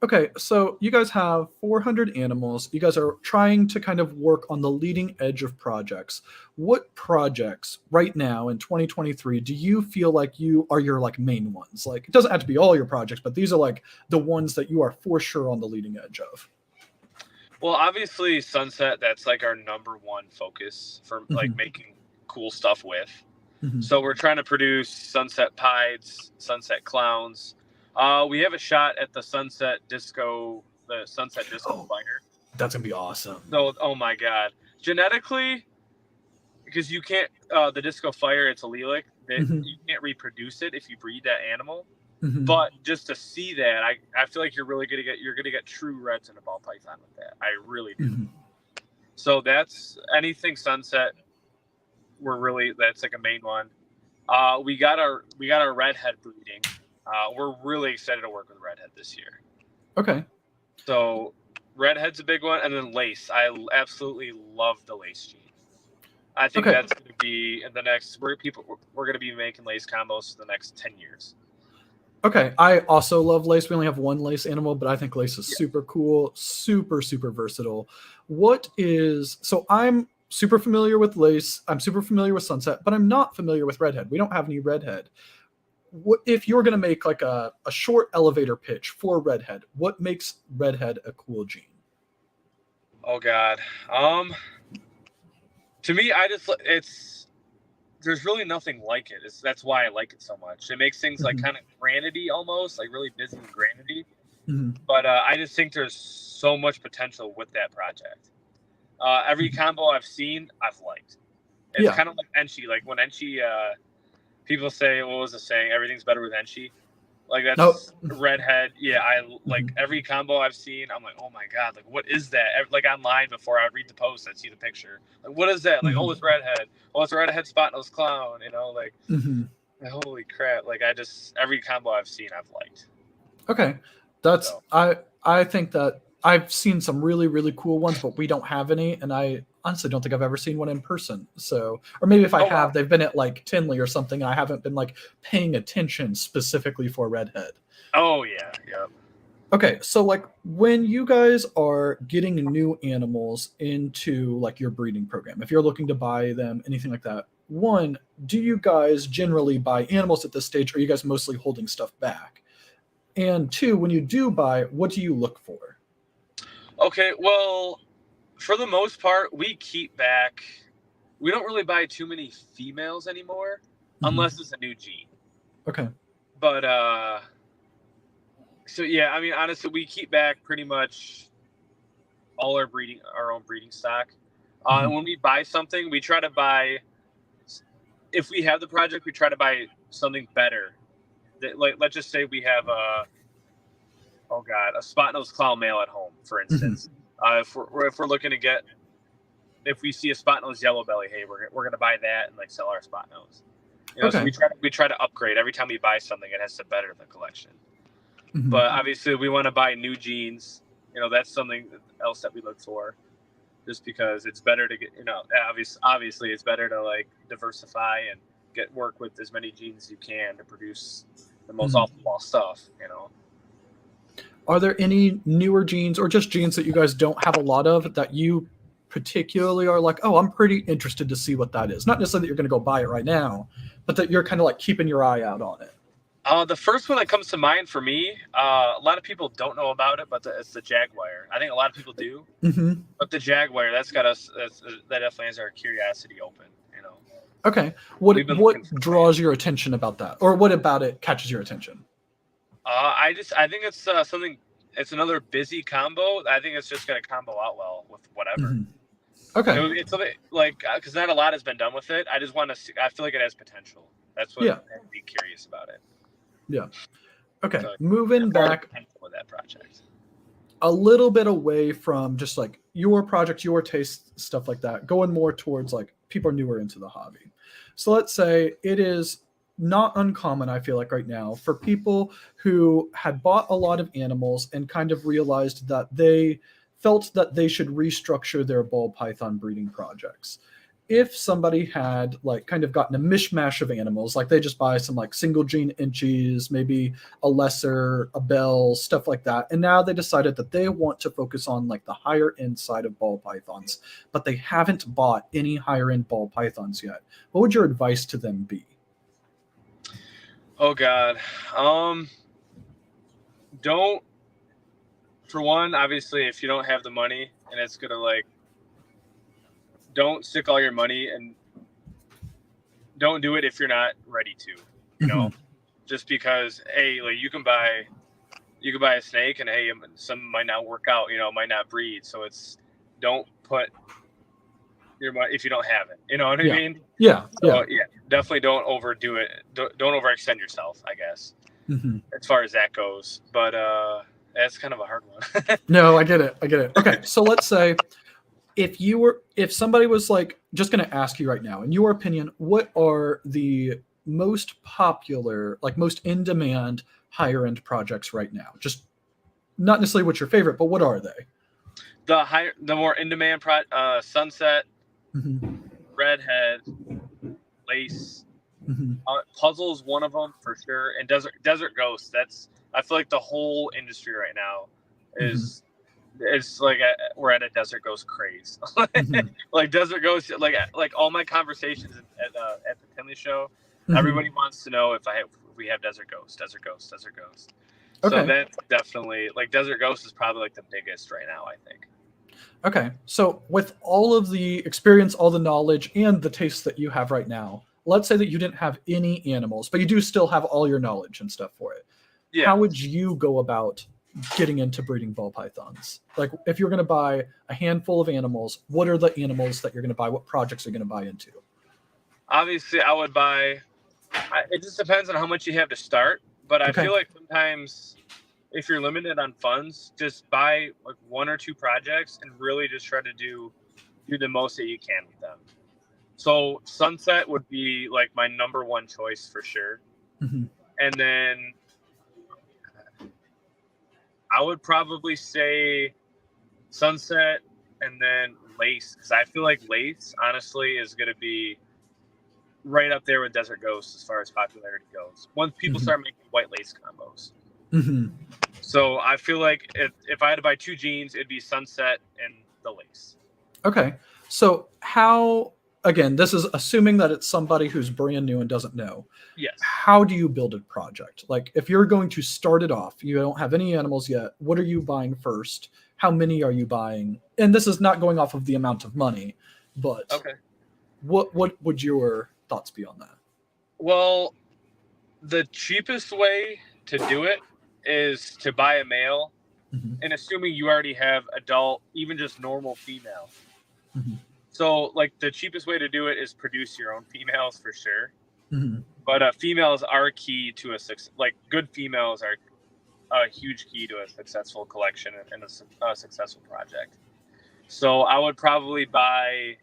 Okay, so you guys have 400 animals. You guys are trying to kind of work on the leading edge of projects. What projects right now in 2023 do you feel like you are your like main ones? Like, it doesn't have to be all your projects, but these are like the ones that you are for sure on the leading edge of. Well, obviously Sunset, that's like our number one focus for like making cool stuff with. So we're trying to produce Sunset Pieds, Sunset Clowns. We have a shot at the Sunset Disco Fire. That's gonna be awesome. So, oh my God, genetically, because you can't the Disco Fire, it's a lilac that you can't reproduce it if you breed that animal. But just to see that, I feel like you're gonna get true reds in a ball python with that. I really do. So that's anything Sunset. That's like a main one. We got our redhead breeding. We're really excited to work with redhead this year. Okay. So redhead's a big one, and then lace. I absolutely love the lace gene. I think that's going to be in the next. We're going to be making lace combos for the next 10 years. Okay, I also love lace. We only have one lace animal, but I think lace is super cool, super versatile. So I'm super familiar with lace. I'm super familiar with Sunset, but I'm not familiar with redhead. We don't have any redhead. What if you're going to make like a short elevator pitch for redhead? What makes redhead a cool gene? Oh God. To me, there's really nothing like it. That's why I like it so much. It makes things like kind of granity almost, like really busy and granity. But I just think there's so much potential with that project. Every combo I've seen, I've liked. It's kind of like Enchi. Like when Enchi, people say, what was the saying? Everything's better with Enchi. Like that's redhead. Yeah, I like every combo I've seen. I'm like, oh my God, like what is that? Like online before I read the post, I see the picture. Like what is that? Like oh, it's redhead. Oh, it's a redhead spot-nose clown. You know, like holy crap. Like every combo I've seen, I've liked. Okay, I think that I've seen some really, really cool ones, but we don't have any, and I honestly don't think I've ever seen one in person. So, or maybe if I have, they've been at like Tinley or something, and I haven't been like paying attention specifically for redhead. Oh yeah, yeah. Okay, so like when you guys are getting new animals into like your breeding program, if you're looking to buy them, anything like that, one, do you guys generally buy animals at this stage, or are you guys mostly holding stuff back? And two, when you do buy, what do you look for? Okay, well, for the most part, we keep back. We don't really buy too many females anymore, unless it's a new gene. Okay. But so yeah, I mean, honestly, we keep back pretty much all our own breeding stock. And when we buy something, we try to buy. If we have the project, we try to buy something better. That, like, let's just say we have a spot-nosed clown male at home, for instance. If we're looking to get, if we see a spot-nosed yellow belly, hey, we're gonna buy that and like sell our spot nose. You know, so we try to upgrade every time we buy something. It has to better the collection. But obviously, we want to buy new genes. You know, that's something else that we look for, just because it's better to get. You know, obviously, it's better to like diversify and work with as many genes as you can to produce the most optimal stuff. You know. Are there any newer genes or just genes that you guys don't have a lot of that you particularly are like, oh, I'm pretty interested to see what that is? Not necessarily that you're going to go buy it right now, but that you're kind of like keeping your eye out on it. The first one that comes to mind for me, a lot of people don't know about it, but it's the jaguar. I think a lot of people do. But the jaguar, that's got us. That definitely has our curiosity open. You know. Okay. What draws your attention about that, or what about it catches your attention? I think it's something. It's another busy combo. I think it's just going to combo out well with whatever. Okay. You know, it's something like because not a lot has been done with it. I just want to see. I feel like it has potential. That's what I'd be curious about it. Yeah. Okay. So, moving back with that project, a little bit away from just like your project, your taste, stuff like that, going more towards like people are newer into the hobby. So let's say it is not uncommon, I feel like right now, for people who had bought a lot of animals and kind of realized that they felt that they should restructure their ball python breeding projects. If somebody had like kind of gotten a mishmash of animals, like they just buy some like single gene inchies, maybe a lesser, a bell, stuff like that, and now they decided that they want to focus on like the higher end side of ball pythons, but they haven't bought any higher end ball pythons yet, what would your advice to them be? Oh God. Don't, for one, obviously, if you don't have the money and it's going to like, don't stick all your money and don't do it if you're not ready to, you know, just because, hey, like you can buy a snake and hey, some might not work out, you know, might not breed. So don't put your money if you don't have it, you know what I mean? Yeah. So, yeah, definitely don't overdo it. Don't overextend yourself, I guess, as far as that goes. But that's kind of a hard one. No, I get it. Okay. So let's say if somebody was like just going to ask you right now, in your opinion, what are the most popular, like most in demand higher end projects right now? Just not necessarily what's your favorite, but what are they? The more in demand Sunset, Redhead, Lace, Puzzle's one of them for sure, and Desert Ghost. I feel like the whole industry right now is it's like we're at a Desert Ghost craze. Like Desert Ghost, like all my conversations at the Tinley show, everybody wants to know if we have Desert Ghost. Okay. So that's definitely like Desert Ghost is probably like the biggest right now, I think. Okay. So with all of the experience, all the knowledge, and the taste that you have right now, let's say that you didn't have any animals, but you do still have all your knowledge and stuff for it. Yeah. How would you go about getting into breeding ball pythons? Like if you're going to buy a handful of animals, what are the animals that you're going to buy? What projects are you going to buy into? Obviously, I would buy, it just depends on how much you have to start, but I feel like sometimes if you're limited on funds, just buy like one or two projects and really just try to do the most that you can with them. So Sunset would be like my number one choice for sure. And then I would probably say sunset, and then lace. Because I feel like lace, honestly, is going to be right up there with Desert Ghost as far as popularity goes. Once people start making white lace combos. So I feel like if I had to buy 2 jeans, it'd be sunset and the lace. Okay. So how, again, this is assuming that it's somebody who's brand new and doesn't know. Yes. How do you build a project? Like if you're going to start it off, you don't have any animals yet. What are you buying first? How many are you buying? And this is not going off of the amount of money, but okay. What would your thoughts be on that? Well, the cheapest way to do it is to buy a male, and assuming you already have adult, even just normal female. So like the cheapest way to do it is produce your own females for sure. But females are key to a success. Like good females are a huge key to a successful collection and a successful project. So I would probably buy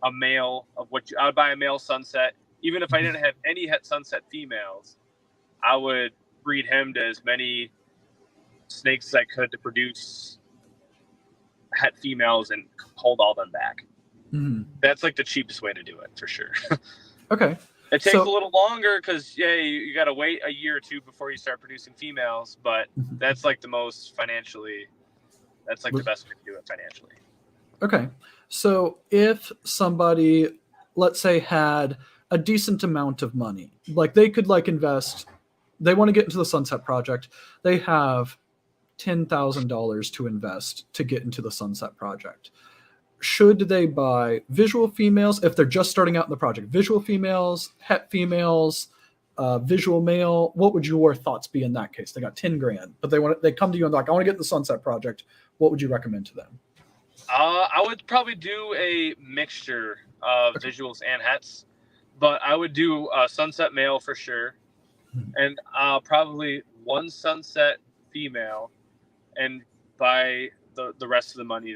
a male of I would buy a male sunset. Even if I didn't have any het sunset females, I would breed him to as many snakes as I could to produce het females and hold all them back. That's like the cheapest way to do it for sure. Okay. It takes a little longer because you got to wait a year or 2 before you start producing females, but that's like the most financially. That's like the best way to do it financially. Okay. So if somebody, let's say, had a decent amount of money, like they could like invest, they want to get into the Sunset Project, they have $10,000 to invest to get into the Sunset Project. Should they buy visual females if they're just starting out in the project? Visual females, het females, visual male. What would your thoughts be in that case? They got 10 grand, but they come to you and they're like, I want to get in the Sunset Project. What would you recommend to them? I would probably do a mixture of visuals and hets, but I would do a sunset male for sure, and probably 1 sunset female, and buy the rest of the money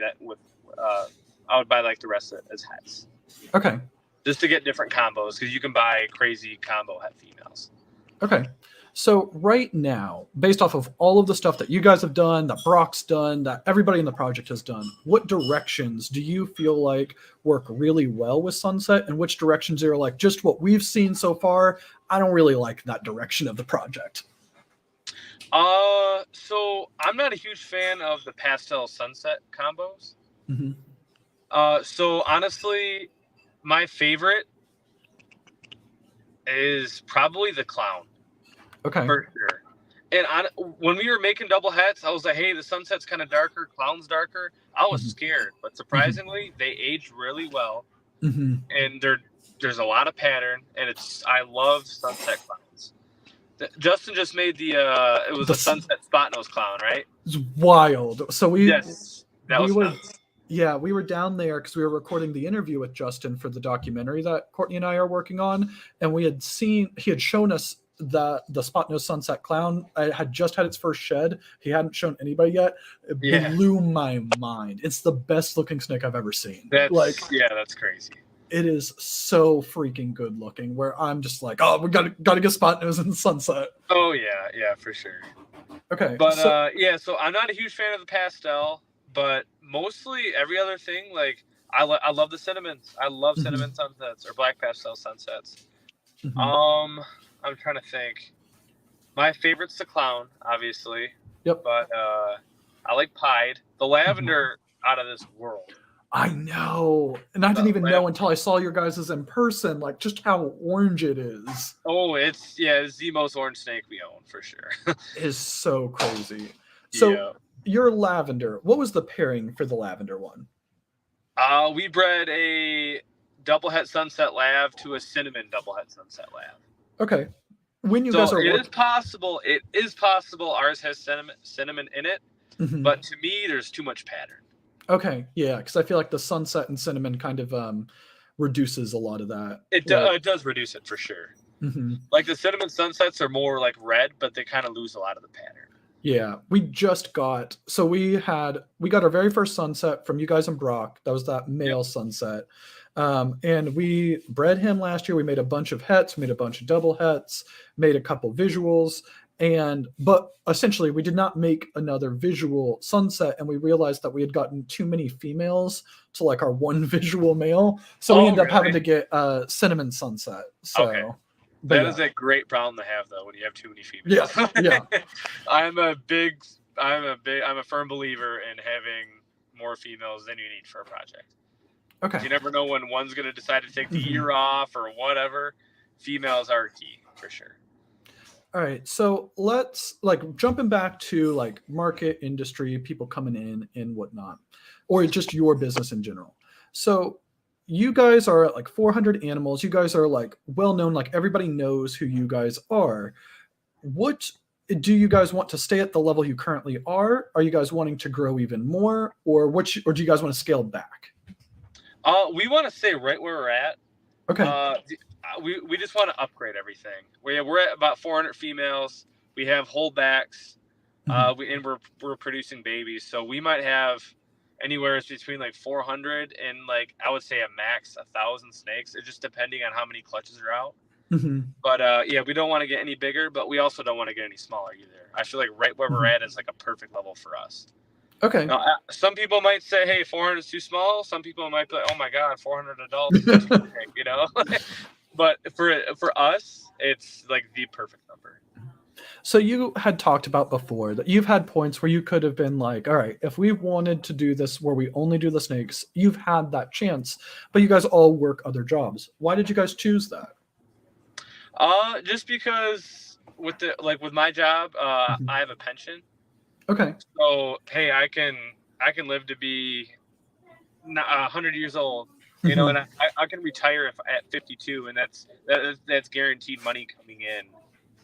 I would buy like the rest of it as hets. Okay. Just to get different combos, because you can buy crazy combo het females. Okay. So right now, based off of all of the stuff that you guys have done, that Brock's done, that everybody in the project has done, what directions do you feel like work really well with Sunset, and which directions are like just what we've seen so far? I don't really like that direction of the project. So I'm not a huge fan of the pastel sunset combos. So honestly, my favorite is probably the clown. Okay. For sure. And when we were making double hats, I was like, hey, the sunset's kind of darker, clown's darker. I was scared, but surprisingly, they aged really well. And there's a lot of pattern, and I love sunset clowns. Justin just made it was a sunset spot nose clown, right? It's wild. So Yes, that was nuts. Yeah, we were down there because we were recording the interview with Justin for the documentary that Courtney and I are working on, and he had shown us the spot nose sunset clown. I had just had its first shed. He hadn't shown anybody yet. It blew my mind. It's the best looking snake I've ever seen. That's crazy. It is so freaking good looking. Where I'm just like, oh, we gotta get spot nose in the sunset. Oh yeah, for sure. Okay, but so I'm not a huge fan of the pastel. But mostly every other thing, like I love the cinnamons. I love cinnamon sunsets or black pastel sunsets. I'm trying to think. My favorite's the clown, obviously. Yep. But I like pied. The lavender out of this world. I know, and I didn't even know until I saw your guys' in person, like just how orange it is. Oh, it's the most orange snake we own for sure. It is so crazy. So. Your lavender, what was the pairing for the lavender one? We bred a double het sunset lav to a cinnamon double het sunset lav. Okay. When you guys are it is possible ours has cinnamon in it, but to me there's too much pattern. Okay, yeah, because I feel like the sunset and cinnamon kind of reduces a lot of that. It does reduce it for sure. Like the cinnamon sunsets are more like red, but they kind of lose a lot of the pattern. Yeah, we got our very first sunset from you guys and Brock. That was that male sunset. And we bred him last year. We made a bunch of hets, made a bunch of double hets, made a couple visuals. But essentially we did not make another visual sunset, and we realized that we had gotten too many females to like our one visual male, so we ended up having to get cinnamon sunset. So okay. That is a great problem to have, though, when you have too many females. Yeah. I'm a firm believer in having more females than you need for a project. Okay. You never know when one's going to decide to take the year off or whatever. Females are key for sure. All right, so let's like jumping back to like market, industry, people coming in and whatnot, or just your business in general. So you guys are at like 400 animals. You guys are like well known, like everybody knows who you guys are. What do you guys want to stay at the level you currently are? Are you guys wanting to grow even more, or or do you guys want to scale back? We want to stay right where we're at. Okay. We just want to upgrade everything. We're at about 400 females. We have holdbacks, and we're producing babies. So we might have anywhere between like 400 and like I would say a max 1,000 snakes. It's just depending on how many clutches are out. But yeah, we don't want to get any bigger, but we also don't want to get any smaller either. I feel like right where we're at is like a perfect level for us. Okay. Now, some people might say, "Hey, 400 is too small." Some people might be like, "Oh my God, 400 adults is too big," you know. But for us, it's like the perfect number. So you had talked about before that you've had points where you could have been like, all right, if we wanted to do this where we only do the snakes, you've had that chance, but you guys all work other jobs. Why did you guys choose that? Just because with my job, I have a pension. Okay. So hey, I can live to be 100 years old, you know, and I can retire at 52, and that's guaranteed money coming in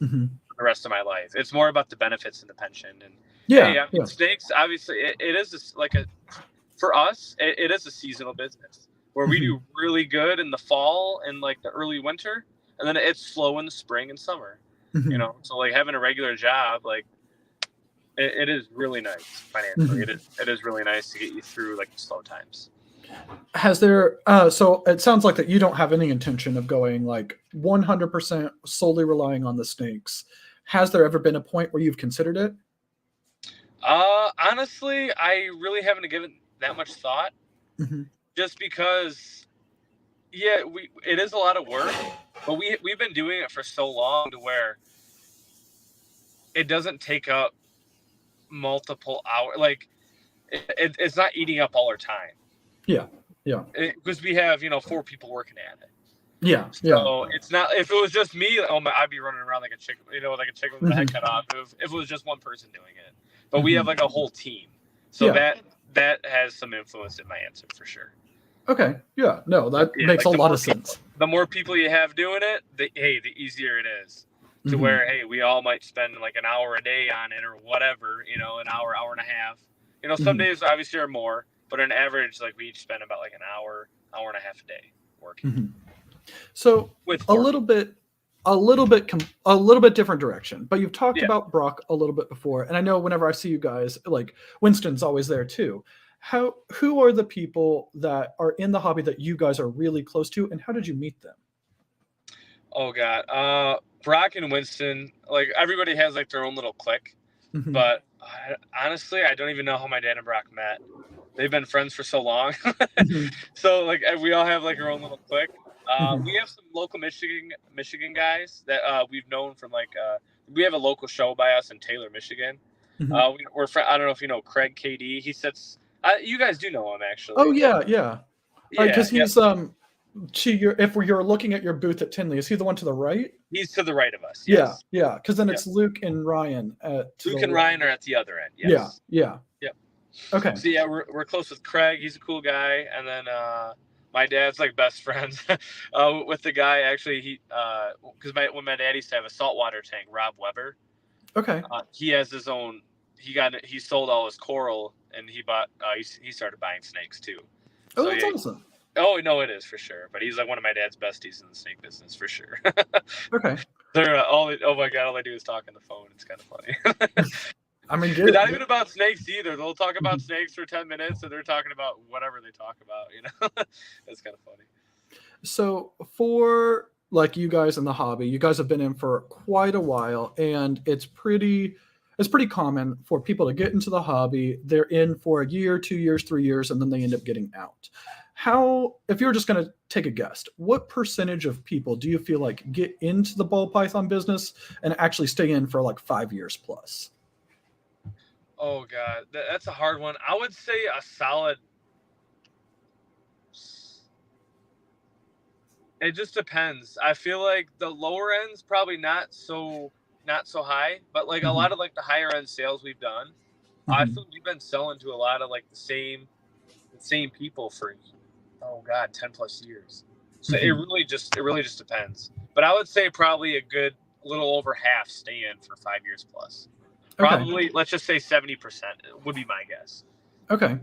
for the rest of my life. It's more about the benefits and the pension. And snakes, obviously, it is for us, it is a seasonal business where we do really good in the fall and like the early winter, and then it's slow in the spring and summer. You know, so like having a regular job, like. It is really nice financially. It is really nice to get you through like the slow times. Has there? So it sounds like that you don't have any intention of going like 100% solely relying on the snakes. Has there ever been a point where you've considered it? Honestly, I really haven't given that much thought. Just because, yeah, it is a lot of work, but we've been doing it for so long to where it doesn't take up multiple hours. Like it's not eating up all our time. Because we have 4 people working at it. So it's not. If it was just me, I'd be running around like a chicken, like a chicken with the head cut off. If it was just one person doing it, but we have like a whole team, so that has some influence in my answer for sure. Okay. Yeah. No, that makes like a lot of sense. The more people you have doing it, the easier it is. To where, hey, we all might spend like an hour a day on it or whatever, an hour and a half. Some days obviously are more, but on average, like we each spend about like an hour and a half a day working. So with a little bit different direction, but you've talked about Brock a little bit before, and I know whenever I see you guys, like Winston's always there too. Who are the people that are in the hobby that you guys are really close to, and how did you meet them? Oh God, Brock and Winston, like everybody has like their own little clique, but honestly, I don't even know how my dad and Brock met. They've been friends for so long, so like we all have like our own little clique. We have some local Michigan guys that we've known from like we have a local show by us in Taylor, Michigan. We're I don't know if you know Craig KD. He sits. You guys do know him actually. Oh yeah. Because he's if you're looking at your booth at Tinley, is he the one to the right? He's to the right of us. Yes. Yeah. Because then it's Luke and Ryan. Luke and Ryan are at the other end. Yes. Yeah. Okay. So yeah, we're close with Craig. He's a cool guy, and then my dad's like best friends with the guy. Actually, he because when my dad used to have a saltwater tank, Rob Weber. Okay. He has his own. He sold all his coral, and he bought. He started buying snakes too. Oh, so, that's awesome. Oh no, it is for sure. But he's like one of my dad's besties in the snake business for sure. Okay. They're oh my God, all they do is talk on the phone. It's kind of funny. I mean, it's not even about snakes either. They'll talk about snakes for 10 minutes, and they're talking about whatever they talk about. It's kind of funny. So for like you guys in the hobby, you guys have been in for quite a while, and it's pretty common for people to get into the hobby. They're in for a year, 2 years, 3 years, and then they end up getting out. How, if you're just going to take a guess, what percentage of people do you feel like get into the ball python business and actually stay in for like 5 years plus? Oh God, that's a hard one. I would say a solid. It just depends. I feel like the lower end's probably not so high, but like a lot of like the higher end sales we've done, I feel like we've been selling to a lot of like the same people for 10 plus years. So it really just depends. But I would say probably a good little over half stay in for 5 years plus. Probably, let's just say 70% would be my guess. Okay.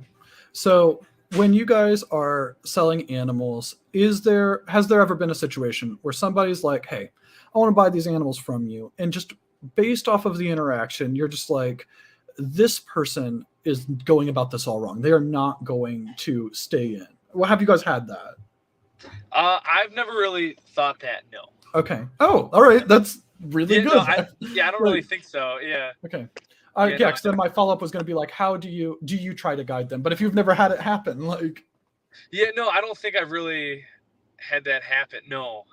So when you guys are selling animals, has there ever been a situation where somebody's like, hey, I want to buy these animals from you, and just based off of the interaction, you're just like, this person is going about this all wrong. They are not going to stay in. Well, have you guys had that? I've never really thought that, no. Okay. Oh, all right. That's really good. No, I don't really think so. Yeah. Okay. Because then my follow-up was going to be like, how do you try to guide them? But if you've never had it happen, like... Yeah, no, I don't think I've really had that happen. No.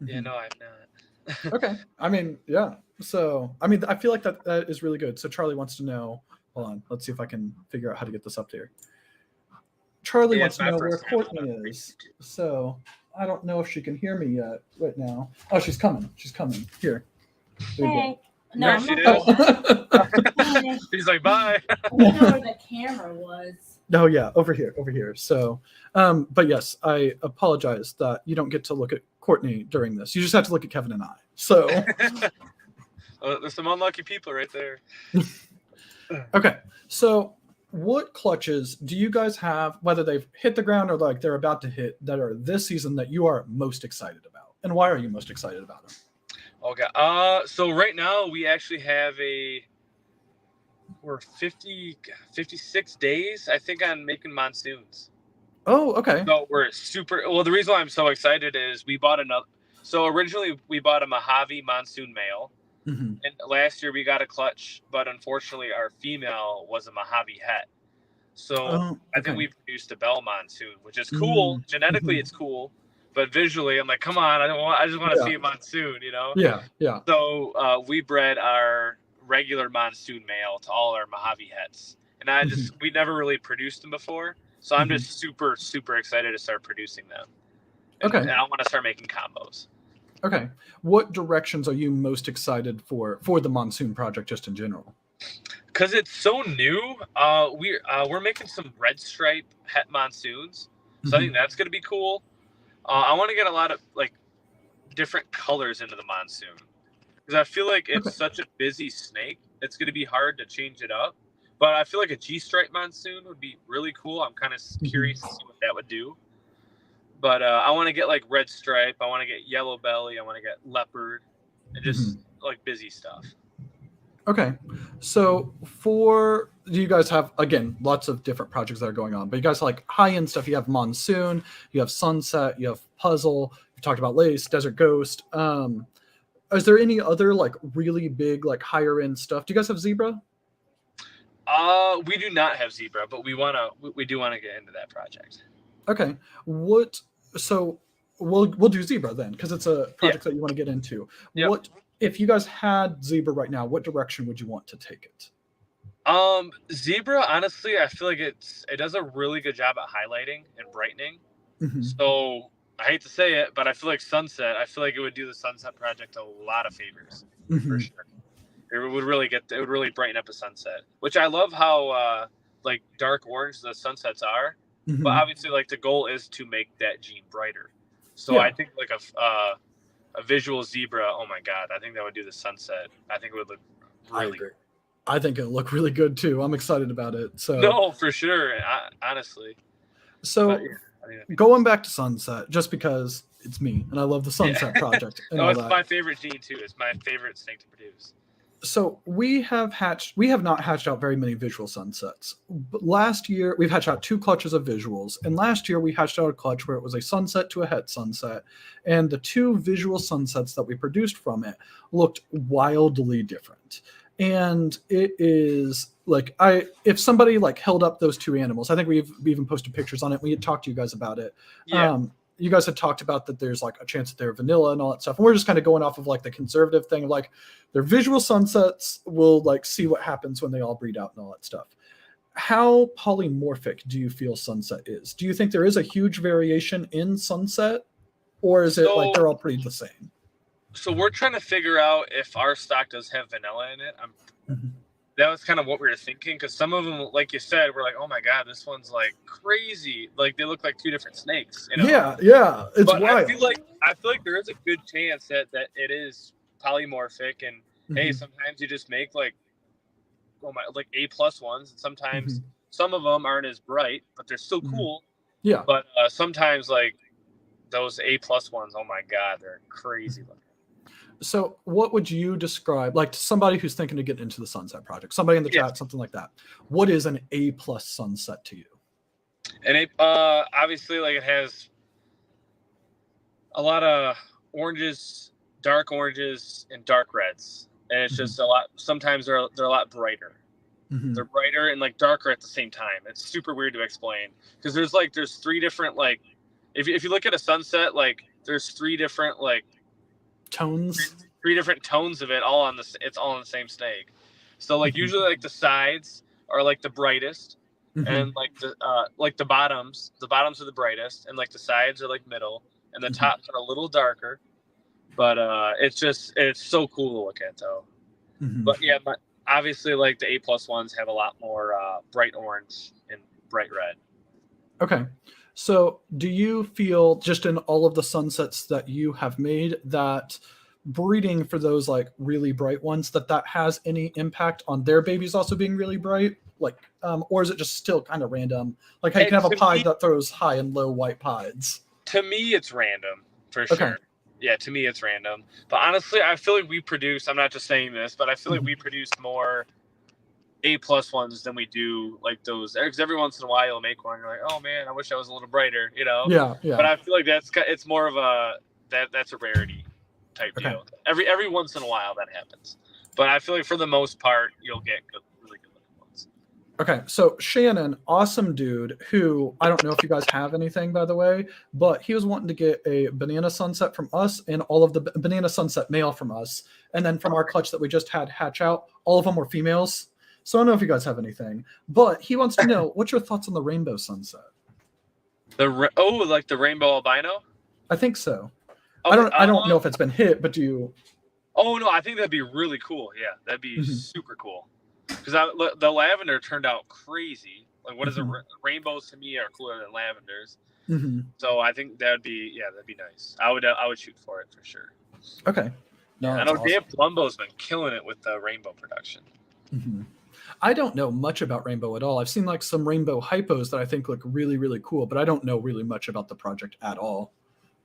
Yeah, no, I've not. Okay. I mean, yeah. So, I mean, I feel like that is really good. So Charlie wants to know, hold on, let's see if I can figure out how to get this up there. Charlie wants to know where Courtney is. So I don't know if she can hear me yet right now. Oh, she's coming. She's coming. Here. There you go. No, there she is. He's like, bye. I didn't know where the camera was. Oh yeah, over here. So, but yes, I apologize that you don't get to look at Courtney during this. You just have to look at Kevin and I. So, there's some unlucky people right there. Okay, so what clutches do you guys have, whether they've hit the ground or like they're about to hit, that are this season that you are most excited about, and why are you most excited about them? Okay. So right now we actually have we're 56 days, I think, on making monsoons. Oh, okay. So we're the reason why I'm so excited is we bought another. So originally we bought a Mojave monsoon male, and last year we got a clutch, but unfortunately our female was a Mojave het. So I think we produced a Bell monsoon, which is cool. Genetically, it's cool. But visually, I'm like, come on, I just want to see a monsoon, you know? Yeah. So we bred our regular monsoon male to all our Mojave hets. And we never really produced them before. So I'm just super, super excited to start producing them. And I want to start making combos. Okay. What directions are you most excited for the monsoon project just in general? Because it's so new, we're making some red stripe het monsoons. So I think that's going to be cool. I want to get a lot of like different colors into the monsoon because I feel like it's such a busy snake. It's going to be hard to change it up, but I feel like a G-stripe monsoon would be really cool. I'm kind of curious to see what that would do. But I want to get like red stripe. I want to get yellow belly. I want to get leopard and just like busy stuff. Okay. So do you guys have, again, lots of different projects that are going on, but you guys like high-end stuff. You have Monsoon, you have Sunset, you have Puzzle, you talked about Lace, Desert Ghost. Is there any other like really big, like higher end stuff? Do you guys have Zebra? We do not have Zebra, but we do want to get into that project. Okay. So we'll do Zebra then, because it's a project that you want to get into. Yep. If you guys had Zebra right now, what direction would you want to take it? Zebra, honestly, I feel like it does a really good job at highlighting and brightening. So I hate to say it, but I feel like Sunset, it would do the Sunset project a lot of favors for sure. It would really brighten up a sunset, which I love how like dark orange the sunsets are. But obviously, like the goal is to make that gene brighter. So I think like a visual Zebra, oh my God, I think that would do the sunset. I think it would look really good. I think it'll look really good too. I'm excited about it. So no, for sure, honestly. So going back to Sunset, just because it's me and I love the Sunset project. And it's my favorite gene too. It's my favorite snake to produce. So we have not hatched out very many visual sunsets. But last year we've hatched out 2 clutches of visuals, and last year we hatched out a clutch where it was a sunset to a het sunset, and the 2 visual sunsets that we produced from it looked wildly different. And it is like, if somebody like held up those 2 animals, I think we even posted pictures on it. We had talked to you guys about it. Yeah. You guys had talked about that there's like a chance that they're vanilla and all that stuff. And we're just kind of going off of like the conservative thing, like their visual sunsets. We'll like see what happens when they all breed out and all that stuff. How polymorphic do you feel sunset is? Do you think there is a huge variation in sunset, or is it like they're all pretty the same? So we're trying to figure out if our stock does have vanilla in it. That was kind of what we were thinking, because some of them, like you said, we're like, oh my god, this one's like crazy. Like they look like 2 different snakes. You know? Yeah, it's but wild. I feel like there is a good chance that it is polymorphic, and hey, sometimes you just make like A+ ones, and sometimes some of them aren't as bright, but they're still cool. Yeah. But sometimes like those A+ ones, oh my god, they're crazy looking. So what would you describe, like to somebody who's thinking to get into the sunset project, somebody in the chat, something like that, what is an A+ sunset to you? And obviously, like, it has a lot of oranges, dark oranges, and dark reds, and it's just a lot. Sometimes they're a lot brighter. They're brighter and like darker at the same time. It's super weird to explain, because there's 3 different, like, if you look at a sunset, like there's 3 different like tones, 3 different tones of it, it's all in the same snake. So like usually like the sides are like the brightest, and like the bottoms are the brightest, and like the sides are like middle, and the tops are a little darker. But it's so cool to look at though. But yeah, obviously like the A+ ones have a lot more bright orange and bright red. Okay. So do you feel, just in all of the sunsets that you have made, that breeding for those like really bright ones, that has any impact on their babies also being really bright? Like, or is it just still kind of random? Like how you can have a pied that throws high and low white pieds. To me, it's random for sure. Yeah, to me, it's random. But honestly, I feel like we produce, I'm not just saying this, but I feel like we produce more A+ ones than we do like those, because every once in a while you'll make one, you're like, oh man, I wish I was a little brighter, you know? Yeah. But I feel like it's more of that's a rarity type deal. Every once in a while that happens. But I feel like for the most part, you'll get really good looking ones. Okay, so Shannon, awesome dude, who, I don't know if you guys have anything, by the way, but he was wanting to get a banana sunset from us and all of the banana sunset male from us. And then from our clutch that we just had hatch out, all of them were females. So I don't know if you guys have anything, but he wants to know, what's your thoughts on the rainbow sunset? Like the rainbow albino? I think so. Okay, I don't know if it's been hit, but do you? Oh no, I think that'd be really cool. Yeah, that'd be super cool. Because the lavender turned out crazy. Like, what is it? Rainbows to me are cooler than lavenders. So I think that'd be nice. I would shoot for it for sure. Okay. No, I know awesome. Dave Palumbo's been killing it with the rainbow production. I don't know much about rainbow at all. I've seen like some rainbow hypos that I think look really, really cool, but I don't know really much about the project at all.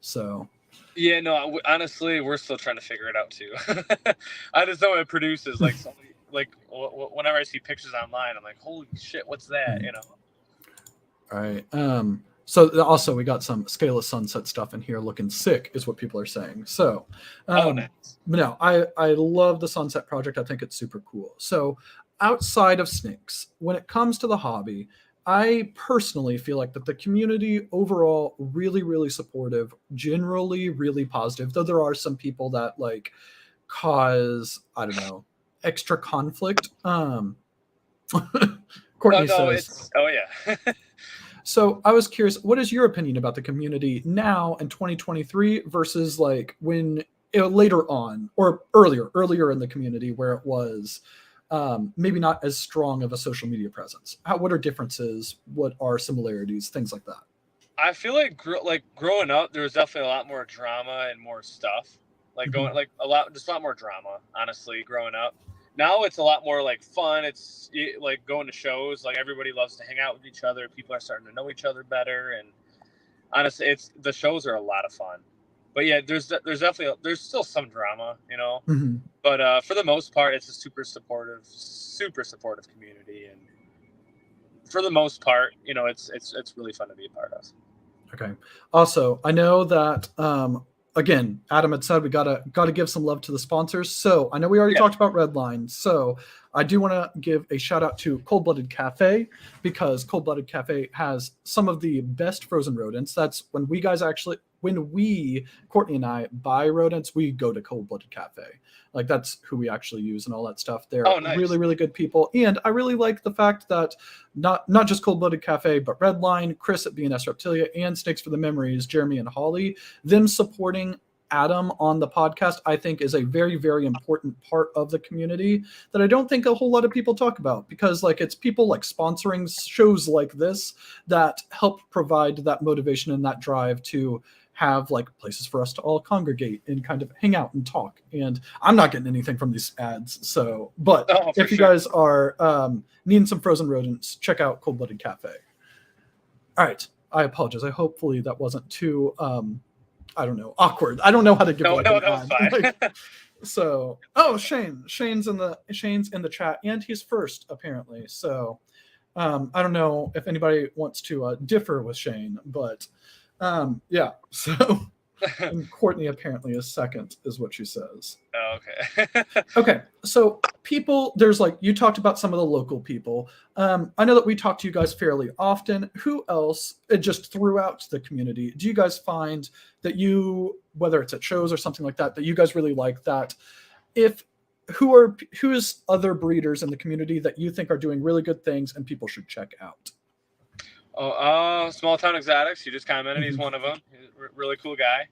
So. Yeah, no, honestly, we're still trying to figure it out too. I just know it produces like something, like whenever I see pictures online, I'm like, holy shit, what's that? You know. All right. So also we got some Scaleless Sunset stuff in here looking sick, is what people are saying. So, nice. No, I love the Sunset project. I think it's super cool. So outside of snakes, when it comes to the hobby, I personally feel like that the community overall really, really supportive, generally really positive, though there are some people that like cause, I don't know, extra conflict. Courtney says, yeah. So I was curious, what is your opinion about the community now in 2023 versus like when later on or earlier in the community where it was maybe not as strong of a social media presence? What are differences? What are similarities? Things like that. I feel like growing up, there was definitely a lot more drama and more stuff. Like a lot more drama. Honestly, growing up. Now it's a lot more like fun. It's like going to shows. Like everybody loves to hang out with each other. People are starting to know each other better. And honestly, the shows are a lot of fun. but yeah, there's definitely still some drama, you know. Mm-hmm. But for the most part, it's a super supportive community, and for the most part, you know, it's really fun to be a part of. Okay. Also, I know that again, Adam had said we gotta give some love to the sponsors. So I know we already talked about REDLINE. So I do want to give a shout out to Cold Blooded Cafe, because Cold Blooded Cafe has some of the best frozen rodents. That's when Courtney and I buy rodents, we go to Cold Blooded Cafe. Like, that's who we actually use and all that stuff. They're nice. really, really good people. And I really like the fact that not just Cold Blooded Cafe, but REDLINE, Chris at BNS Reptilia, and Snakes for the Memories, Jeremy and Holly, them supporting Adam on the podcast, I think is a very, very important part of the community that I don't think a whole lot of people talk about, because like it's people like sponsoring shows like this that help provide that motivation and that drive to have like places for us to all congregate and kind of hang out and talk. And I'm not getting anything from these ads. So, but if you guys are needing some frozen rodents, check out Cold Blooded Cafe. All right. I apologize. Hopefully that wasn't too, I don't know, awkward. I don't know how to give an ad. Like, so, Shane's in the chat, and he's first apparently. So, I don't know if anybody wants to differ with Shane, but yeah. So, and Courtney apparently is second, is what she says. Oh, okay. Okay, so people, there's like, you talked about some of the local people. I know that we talk to you guys fairly often. Who else, just throughout the community, do you guys find that you, whether it's at shows or something like that, that you guys really like, that who's other breeders in the community that you think are doing really good things and people should check out? Small Town Exotics. You just commented. He's one of them. He's a really cool guy.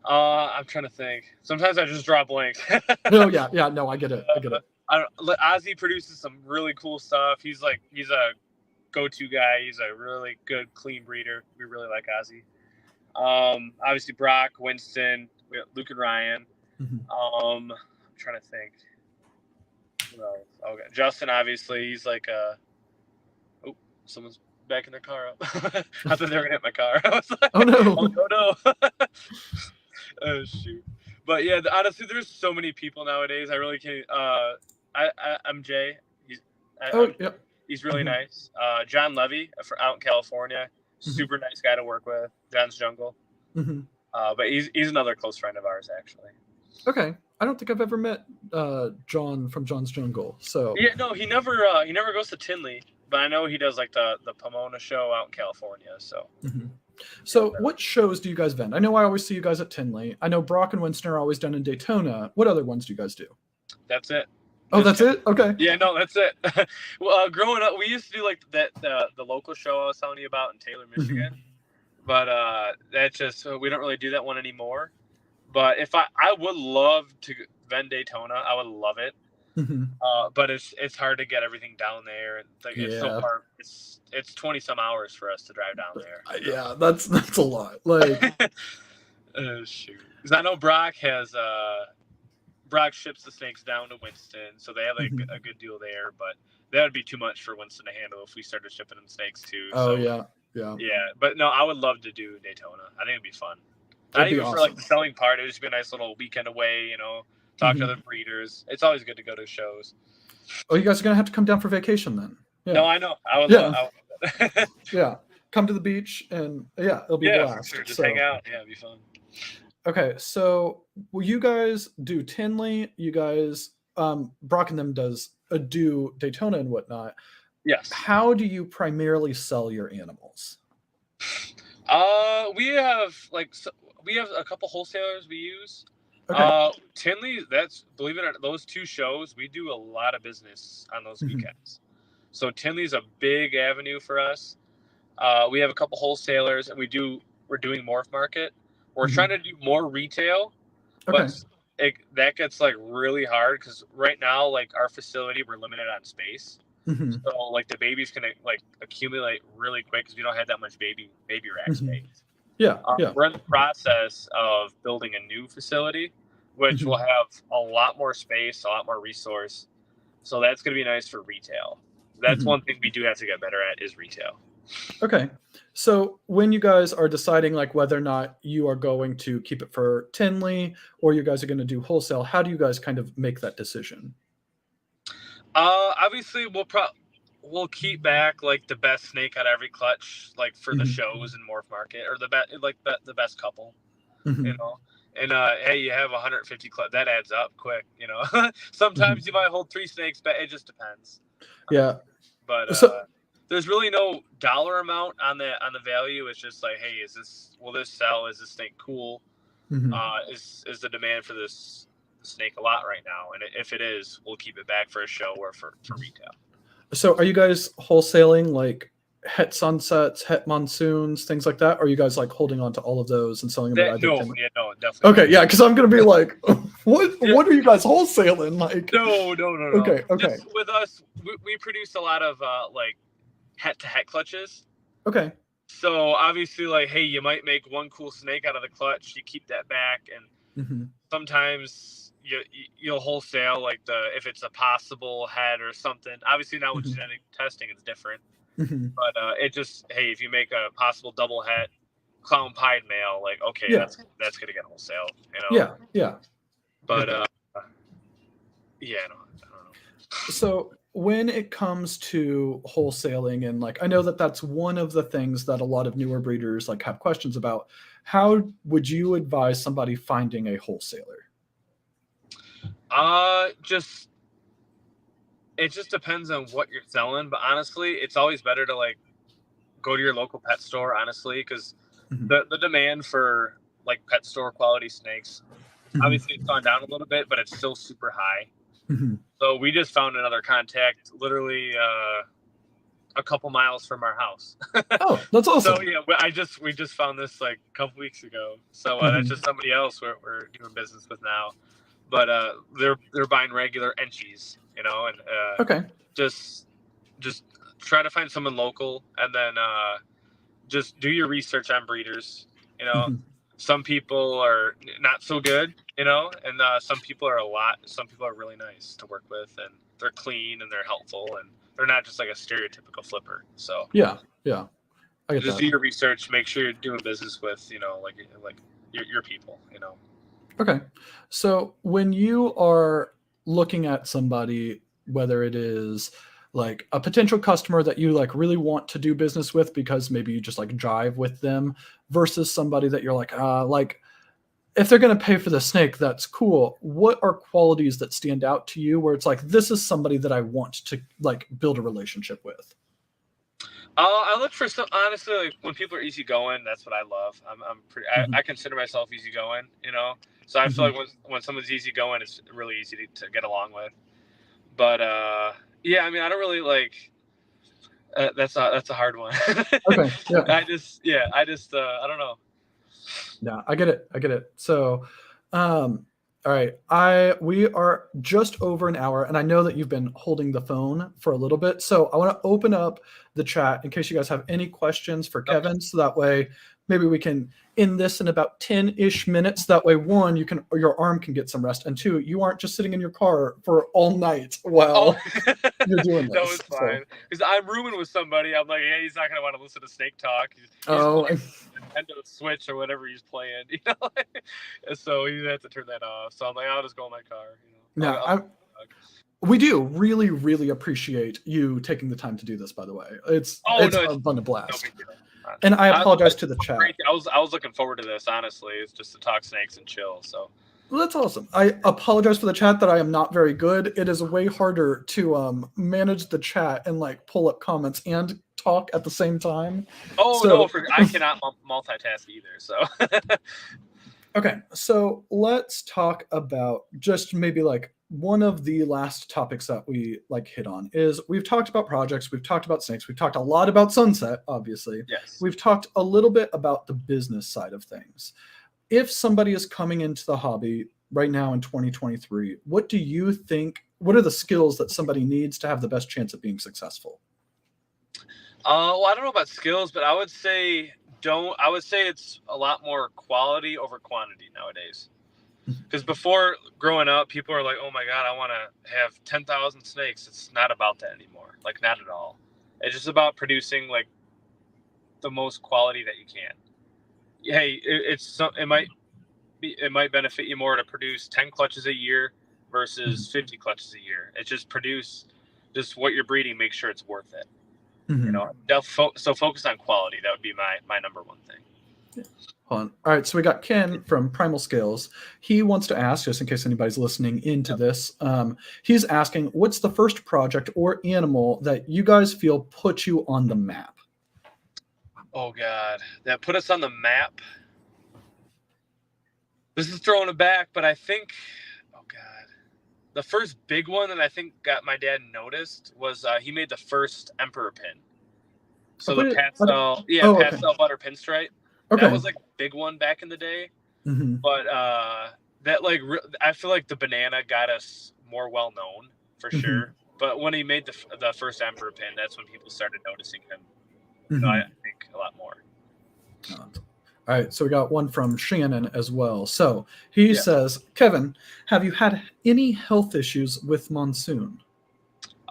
I'm trying to think. Sometimes I just draw blanks. No, yeah, no, I get it. Ozzy produces some really cool stuff. He's a go-to guy. He's a really good, clean breeder. We really like Ozzy. Obviously Brock, Winston, Luke and Ryan. I'm trying to think. Well, okay, Justin, obviously, he's like someone's backing their car up. I thought they were gonna hit my car. I was like, oh no. Oh shoot. But yeah, honestly, there's so many people nowadays. I really can't. I'm Jay. He's really nice. John Levy out in California, super nice guy to work with. John's Jungle. But he's another close friend of ours, actually. Okay, I don't think I've ever met John from John's Jungle. So yeah, no, he never goes to Tinley, but I know he does like the Pomona show out in California. So. So what shows do you guys vend? I know I always see you guys at Tinley. I know Brock and Winston are always done in Daytona. What other ones do you guys do? That's it. Oh, that's it? Okay. Yeah, no, that's it. Well, growing up, we used to do like the local show I was telling you about in Taylor, Michigan. But that's just, we don't really do that one anymore. But if I would love to vend Daytona, I would love it. But it's hard to get everything down there. Like, it's so far. It's 20 some hours for us to drive down there. Yeah, that's a lot. Like, shoot, because I know Brock ships the snakes down to Winston, so they have like a good deal there. But that would be too much for Winston to handle if we started shipping them snakes too. Oh so, yeah. But no, I would love to do Daytona. I think it'd be fun. Not even for like the selling part. It would just be a nice little weekend away, you know. Talk to other breeders. It's always good to go to shows. Oh, you guys are gonna have to come down for vacation then. Yeah. No, I know. I would love that. Yeah, come to the beach and it'll be a blast. For sure. Just hang out. Yeah, it'd be fun. Okay, so will you guys do Tinley? You guys, Brock and them do Daytona and whatnot. Yes. How do you primarily sell your animals? We have a couple wholesalers we use. Okay. Tinley, believe it or not, those two shows, we do a lot of business on those weekends. So Tinley's a big avenue for us. We have a couple wholesalers, and we're doing Morph Market. We're trying to do more retail, but that gets like really hard because right now, like our facility, we're limited on space. So like the babies can like accumulate really quick because we don't have that much baby rack space. We're in the process of building a new facility, which will have a lot more space, a lot more resource. So that's going to be nice for retail. That's one thing we do have to get better at is retail. Okay. So when you guys are deciding like whether or not you are going to keep it for Tinley or you guys are going to do wholesale, how do you guys kind of make that decision? Obviously we'll keep back like the best snake out of every clutch, like for the shows and morph market, or the best couple, you know. And hey, you have 150 clutch, that adds up quick, you know. Sometimes you might hold 3 snakes, but it just depends. Yeah. But there's really no dollar amount on the value. It's just like, hey, will this sell? Is this snake cool? Is the demand for this snake a lot right now? And if it is, we'll keep it back for a show or for retail. So are you guys wholesaling like het sunsets, het monsoons, things like that? Or are you guys like holding on to all of those and selling them? No, definitely. Okay, yeah, because I'm gonna be like, what are you guys wholesaling? Like, no. Okay. Just with us, we produce a lot of like het to het clutches. Okay. So obviously, like, hey, you might make one cool snake out of the clutch. You keep that back, and sometimes you'll wholesale like if it's a possible head or something. Obviously, now with genetic testing, it's different. But it just, hey, if you make a possible double head clown pied male, like, okay, that's gonna get wholesale, you know. Yeah. But I don't know. So when it comes to wholesaling, and like, I know that's one of the things that a lot of newer breeders like have questions about. How would you advise somebody finding a wholesaler? It just depends on what you're selling, but honestly, it's always better to like go to your local pet store, honestly, because the demand for like pet store quality snakes, obviously it's gone down a little bit, but it's still super high. So we just found another contact literally a couple miles from our house. Oh, that's awesome. So yeah, we just found this like a couple weeks ago. So that's just somebody else we're doing business with now. But they're buying regular enchies, you know, and just try to find someone local, and then just do your research on breeders. You know, some people are not so good, you know, and some people are really nice to work with, and they're clean and they're helpful, and they're not just like a stereotypical flipper. So yeah, I get just that. do your research, make sure you're doing business with, you know, like your people, you know. Okay. So when you are looking at somebody, whether it is like a potential customer that you like really want to do business with because maybe you just like jive with them, versus somebody that you're like if they're going to pay for the snake, that's cool. What are qualities that stand out to you where it's like, this is somebody that I want to like build a relationship with? I look for some, honestly, like when people are easygoing, that's what I love. I'm pretty, I consider myself easygoing, you know? So I feel like when someone's easygoing, it's really easy to get along with. But yeah, I mean, I don't really like. That's a hard one. Okay. Yeah. I don't know. Yeah, I get it. So, all right, we are just over an hour, and I know that you've been holding the phone for a little bit, so I want to open up the chat in case you guys have any questions for Kevyn, so that way maybe we can end this in about 10-ish minutes. That way, one, your arm can get some rest, and two, you aren't just sitting in your car for all night while you're doing this. No, it's fine. Because I'm rooming with somebody. I'm like, yeah, he's not gonna want to listen to snake talk. He's playing Nintendo Switch or whatever he's playing, you know. So he has to turn that off. So I'm like, I'll just go in my car. You know? We do really, really appreciate you taking the time to do this. By the way, it's fun to blast. And I apologize to the chat. I was looking forward to this, honestly. It's just to talk snakes and chill. So well, that's awesome. I apologize for the chat that I am not very good. It is way harder to manage the chat and like pull up comments and talk at the same time. I cannot multitask either. So okay, so let's talk about just maybe like one of the last topics that we like hit on is we've talked about projects, we've talked about snakes, we've talked a lot about sunset, obviously. Yes. We've talked a little bit about the business side of things. If somebody is coming into the hobby right now in 2023, what do you think, what are the skills that somebody needs to have the best chance of being successful? Well, I don't know about skills, but I would say it's a lot more quality over quantity nowadays. Because before growing up, people are like, oh my God, I want to have 10,000 snakes. It's not about that anymore. Like, not at all. It's just about producing like the most quality that you can. Hey, it might benefit you more to produce 10 clutches a year versus 50 clutches a year. It just just what you're breeding, make sure it's worth it. You know, so focus on quality. That would be my number one thing. Hold on. All right, so we got Ken from Primal Scales. He wants to ask, just in case anybody's listening into this, he's asking, what's the first project or animal that you guys feel put you on the map? Oh God, that put us on the map. This is throwing it back, but I think, oh God, the first big one that I think got my dad noticed was he made the first Emperor pin. So the pastel, pastel butter pinstripe. Okay. That was like a big one back in the day. But that I feel like the banana got us more well known for sure. But when he made the first Emperor pin, that's when people started noticing him. I think a lot more. All right, so we got one from Shannon as well. So he says, Kevin, have you had any health issues with Monsoon?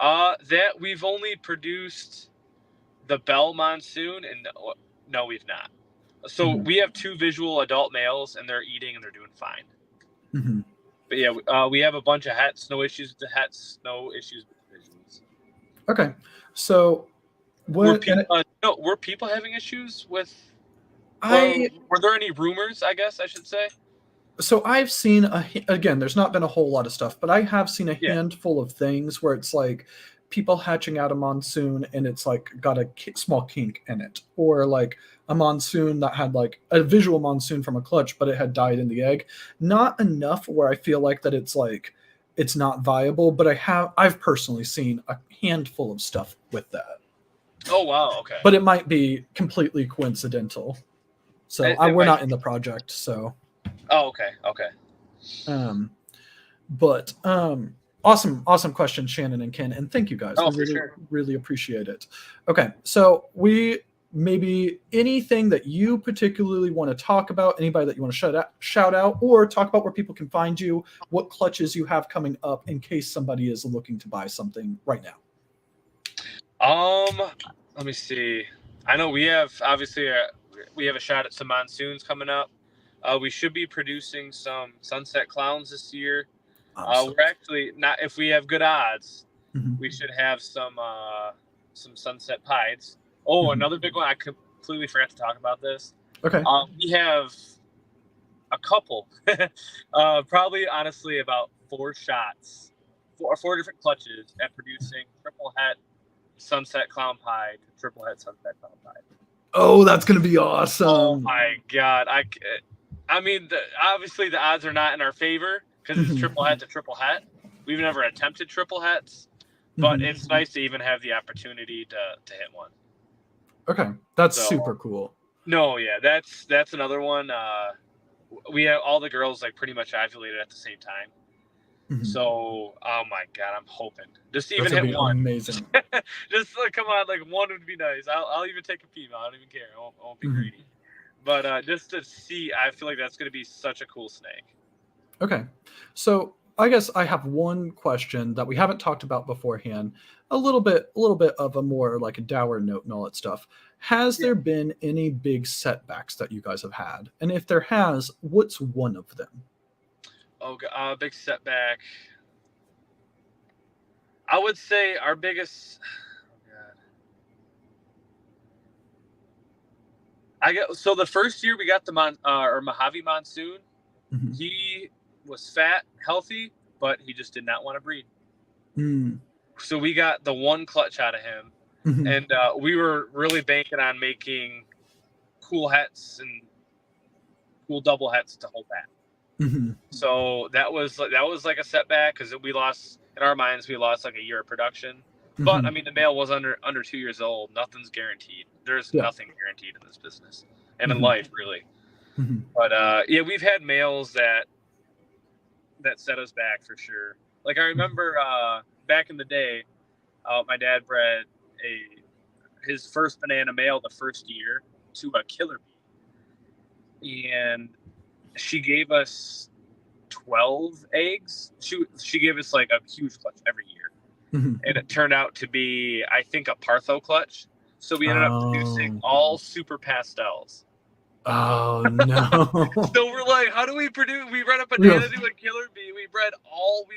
That we've only produced the Bell Monsoon, and no, we've not. So we have 2 visual adult males, and they're eating and they're doing fine. But yeah, we have a bunch of hets, no issues with the hets, no issues with the visuals. Okay, so were people having issues with? Were there any rumors, I guess I should say? So I've seen, again, there's not been a whole lot of stuff, but I have seen a handful of things where it's like people hatching out a Monsoon and it's like got a small kink in it. Or like a Monsoon that had like a visual Monsoon from a clutch, but it had died in the egg. Not enough where I feel like that it's like, it's not viable, but I've personally seen a handful of stuff with that. Oh, wow, okay. But it might be completely coincidental. So we're not in the project, so. Oh, okay. Awesome question, Shannon and Ken, and thank you guys. Oh, we really appreciate it. Okay, so maybe anything that you particularly want to talk about, anybody that you want to shout out, or talk about where people can find you, what clutches you have coming up in case somebody is looking to buy something right now. Let me see. I know we have obviously we have a shot at some Monsoons coming up. We should be producing some Sunset Clowns this year. We're actually not, if we have good odds, we should have some Sunset Pieds. Oh, another big one. I completely forgot to talk about this. Okay. We have a couple, probably honestly about 4 shots, four different clutches at producing triple het Sunset Clown Pied, triple het Sunset Clown Pied. Oh, that's going to be awesome. Oh my God. I mean, obviously the odds are not in our favor because it's triple het to triple het. We've never attempted triple hets, but it's nice to even have the opportunity to hit one. Okay. That's super cool. No, yeah, that's another one. We have all the girls like pretty much ovulated at the same time. So, oh my God, I'm hoping just to even hit one. Amazing. Just come on, like one would be nice. I'll even take a female. I don't even care. I won't be greedy. But just to see, I feel like that's going to be such a cool snake. Okay, so I guess I have one question that we haven't talked about beforehand. A little bit of a more like a dour note and all that stuff. Has there been any big setbacks that you guys have had? And if there has, what's one of them? Oh, big setback. I would say our biggest. So the first year we got the Mojave Monsoon. He was fat, healthy, but he just did not want to breed. So we got the one clutch out of him, and we were really banking on making cool hets and cool double hets to hold that. So that was like a setback because we lost, in our minds, we lost like a year of production. But I mean, the male was under 2 years old. Nothing's guaranteed. There's nothing guaranteed in this business and in life, really. But yeah, we've had males that set us back for sure. Like I remember back in the day, my dad bred his first banana male the first year to a killer bee, and she gave us 12 eggs. She gave us like a huge clutch every year. And it turned out to be, I think, a Partho clutch. So we ended up producing all super pastels. Oh no! So we're like, how do we produce? We bred a banana to a killer bee. We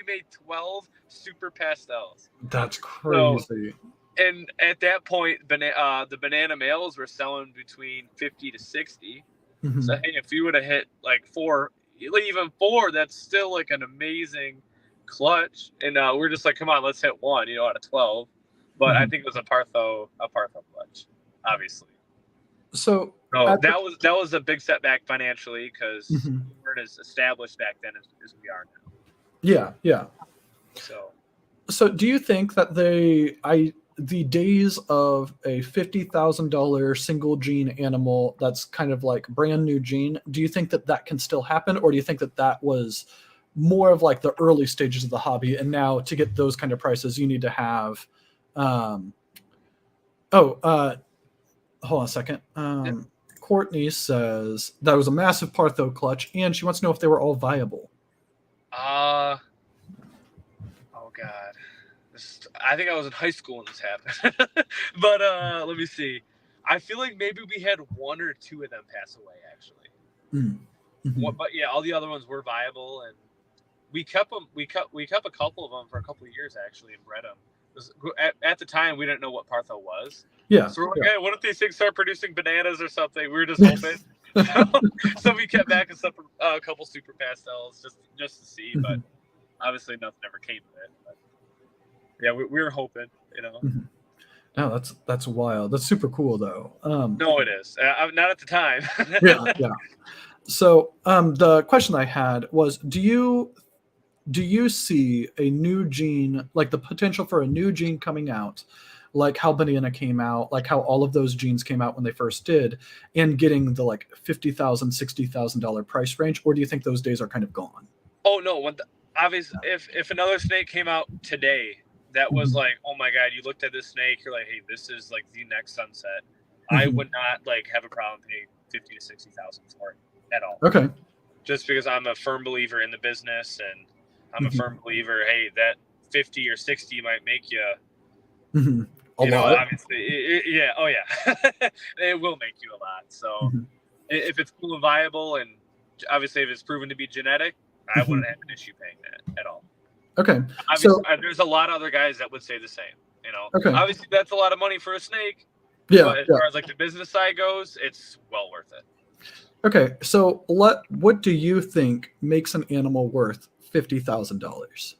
made 12 super pastels. That's crazy. And at that point, the banana males were selling between 50 to 60. Mm-hmm. So hey, if you would have hit like 4, even 4, that's still like an amazing clutch. And we're just like, come on, let's hit 1, out of 12. But I think it was a Partho clutch, obviously. So that was a big setback financially because we weren't as established back then as we are now. Yeah. So do you think that the days of a $50,000 single gene animal that's kind of like brand new gene, do you think that can still happen, or do you think that was more of like the early stages of the hobby, and now to get those kind of prices you need to have hold on a second. Courtney says that was a massive Partho clutch, and she wants to know if they were all viable. Oh God, I think I was in high school when this happened. But let me see. I feel like maybe we had 1 or 2 of them pass away actually. Mm-hmm. But yeah, all the other ones were viable, and we kept them. We kept a couple of them for a couple of years actually, and bred them. At the time, we didn't know what Partho was. Yeah. So we're like, hey, what if these things start producing bananas or something? We were just hoping. So we kept back a couple super pastels just to see, but obviously nothing ever came of it. But yeah, we were hoping, No, that's wild. That's super cool though. No, it is. Not at the time. Yeah. So the question I had was, do you see a new gene, like the potential for a new gene coming out, like how banana came out, like how all of those genes came out when they first did, and getting the like $50,000, $60,000 price range, or do you think those days are kind of gone? Oh no, obviously, if another snake came out today, that was like, oh my God, you looked at this snake, you're like, hey, this is like the next sunset. I would not like have a problem paying 50 to 60,000 for it at all. Okay. Just because I'm a firm believer in the business, and I'm a firm believer, hey, that 50 or 60 might make you, a lot. Obviously, it will make you a lot. So if it's cool and viable, and obviously if it's proven to be genetic, I wouldn't have an issue paying that at all. Okay. Obviously, there's a lot of other guys that would say the same. Okay. Obviously that's a lot of money for a snake. Yeah. But as far as like the business side goes, it's well worth it. Okay, so what do you think makes an animal worth $50,000?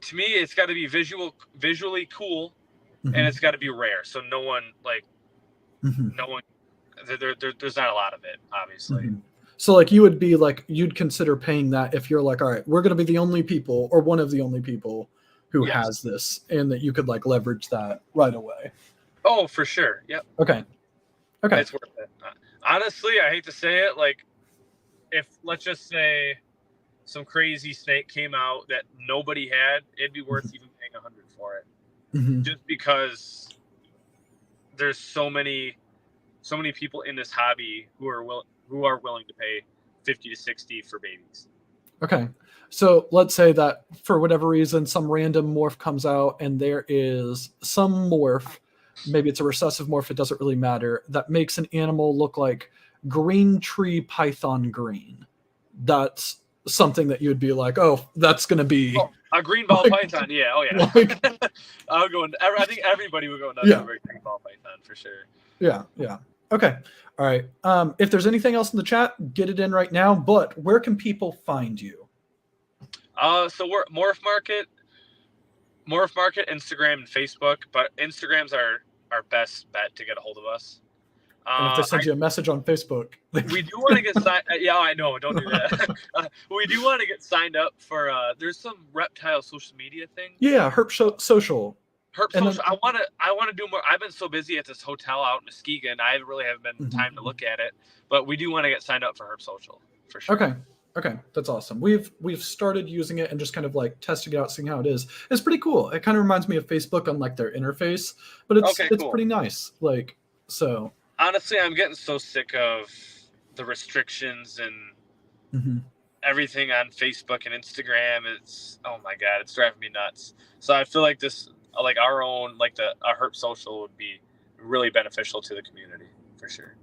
To me, it's got to be visually cool, and it's got to be rare. So no one there's not a lot of it, obviously. So like you'd consider paying that if you're like, all right, we're going to be the only people or one of the only people who has this, and that you could like leverage that right away. Oh, for sure. Yep. Okay. It's worth it. Honestly, I hate to say it, like if let's just say some crazy snake came out that nobody had, it'd be worth even paying $100 for it. Just because there's so many people in this hobby who are willing to pay 50 to 60 for babies. Okay. So let's say that for whatever reason, some random morph comes out and there is some morph, maybe it's a recessive morph, it doesn't really matter, that makes an animal look like green tree python green. That's something that you would be like, oh, that's going to be a green ball python. Yeah. Oh yeah. I think everybody would go nuts over a green ball python for sure. Yeah. Okay. All right. If there's anything else in the chat, get it in right now. But where can people find you? So we're Morph Market, Instagram, and Facebook. But Instagram's our best bet to get a hold of us. And if they send you a message on Facebook, we do want to get signed. Yeah, I know. Don't do that. We do want to get signed up for. There's some reptile social media thing. Yeah, Herp Social. Herp Social. I want to do more. I've been so busy at this hotel out in Muskegon. I really haven't been time to look at it. But we do want to get signed up for Herp Social for sure. Okay, that's awesome. We've started using it and just kind of like testing it out, seeing how it is. It's pretty cool. It kind of reminds me of Facebook on like their interface, but it's cool. Pretty nice. Like so. Honestly, I'm getting so sick of the restrictions and everything on Facebook and Instagram. Oh my God, it's driving me nuts. So I feel like this like our own, like a herp social would be really beneficial to the community for sure.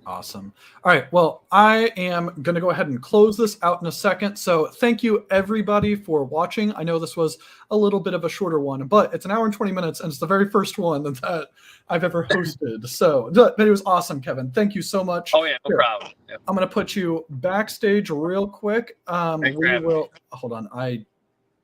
Awesome. All right. Well, I am going to go ahead and close this out in a second. So thank you everybody for watching. I know this was a little bit of a shorter one, but it's an hour and 20 minutes and it's the very first one that I've ever hosted. So, but it was awesome, Kevin. Thank you so much. Oh yeah, no problem. Yep. I'm going to put you backstage real quick. We will, hold on.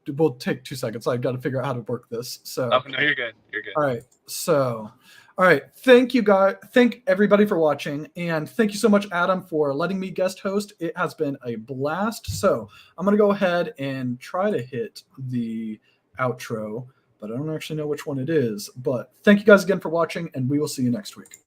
We'll take 2 seconds. I've got to figure out how to work this. So, oh, no, you're good. You're good. All right. So, all right. Thank you guys. Thank everybody for watching. And thank you so much, Adam, for letting me guest host. It has been a blast. So I'm going to go ahead and try to hit the outro, but I don't actually know which one it is. But thank you guys again for watching, and we will see you next week.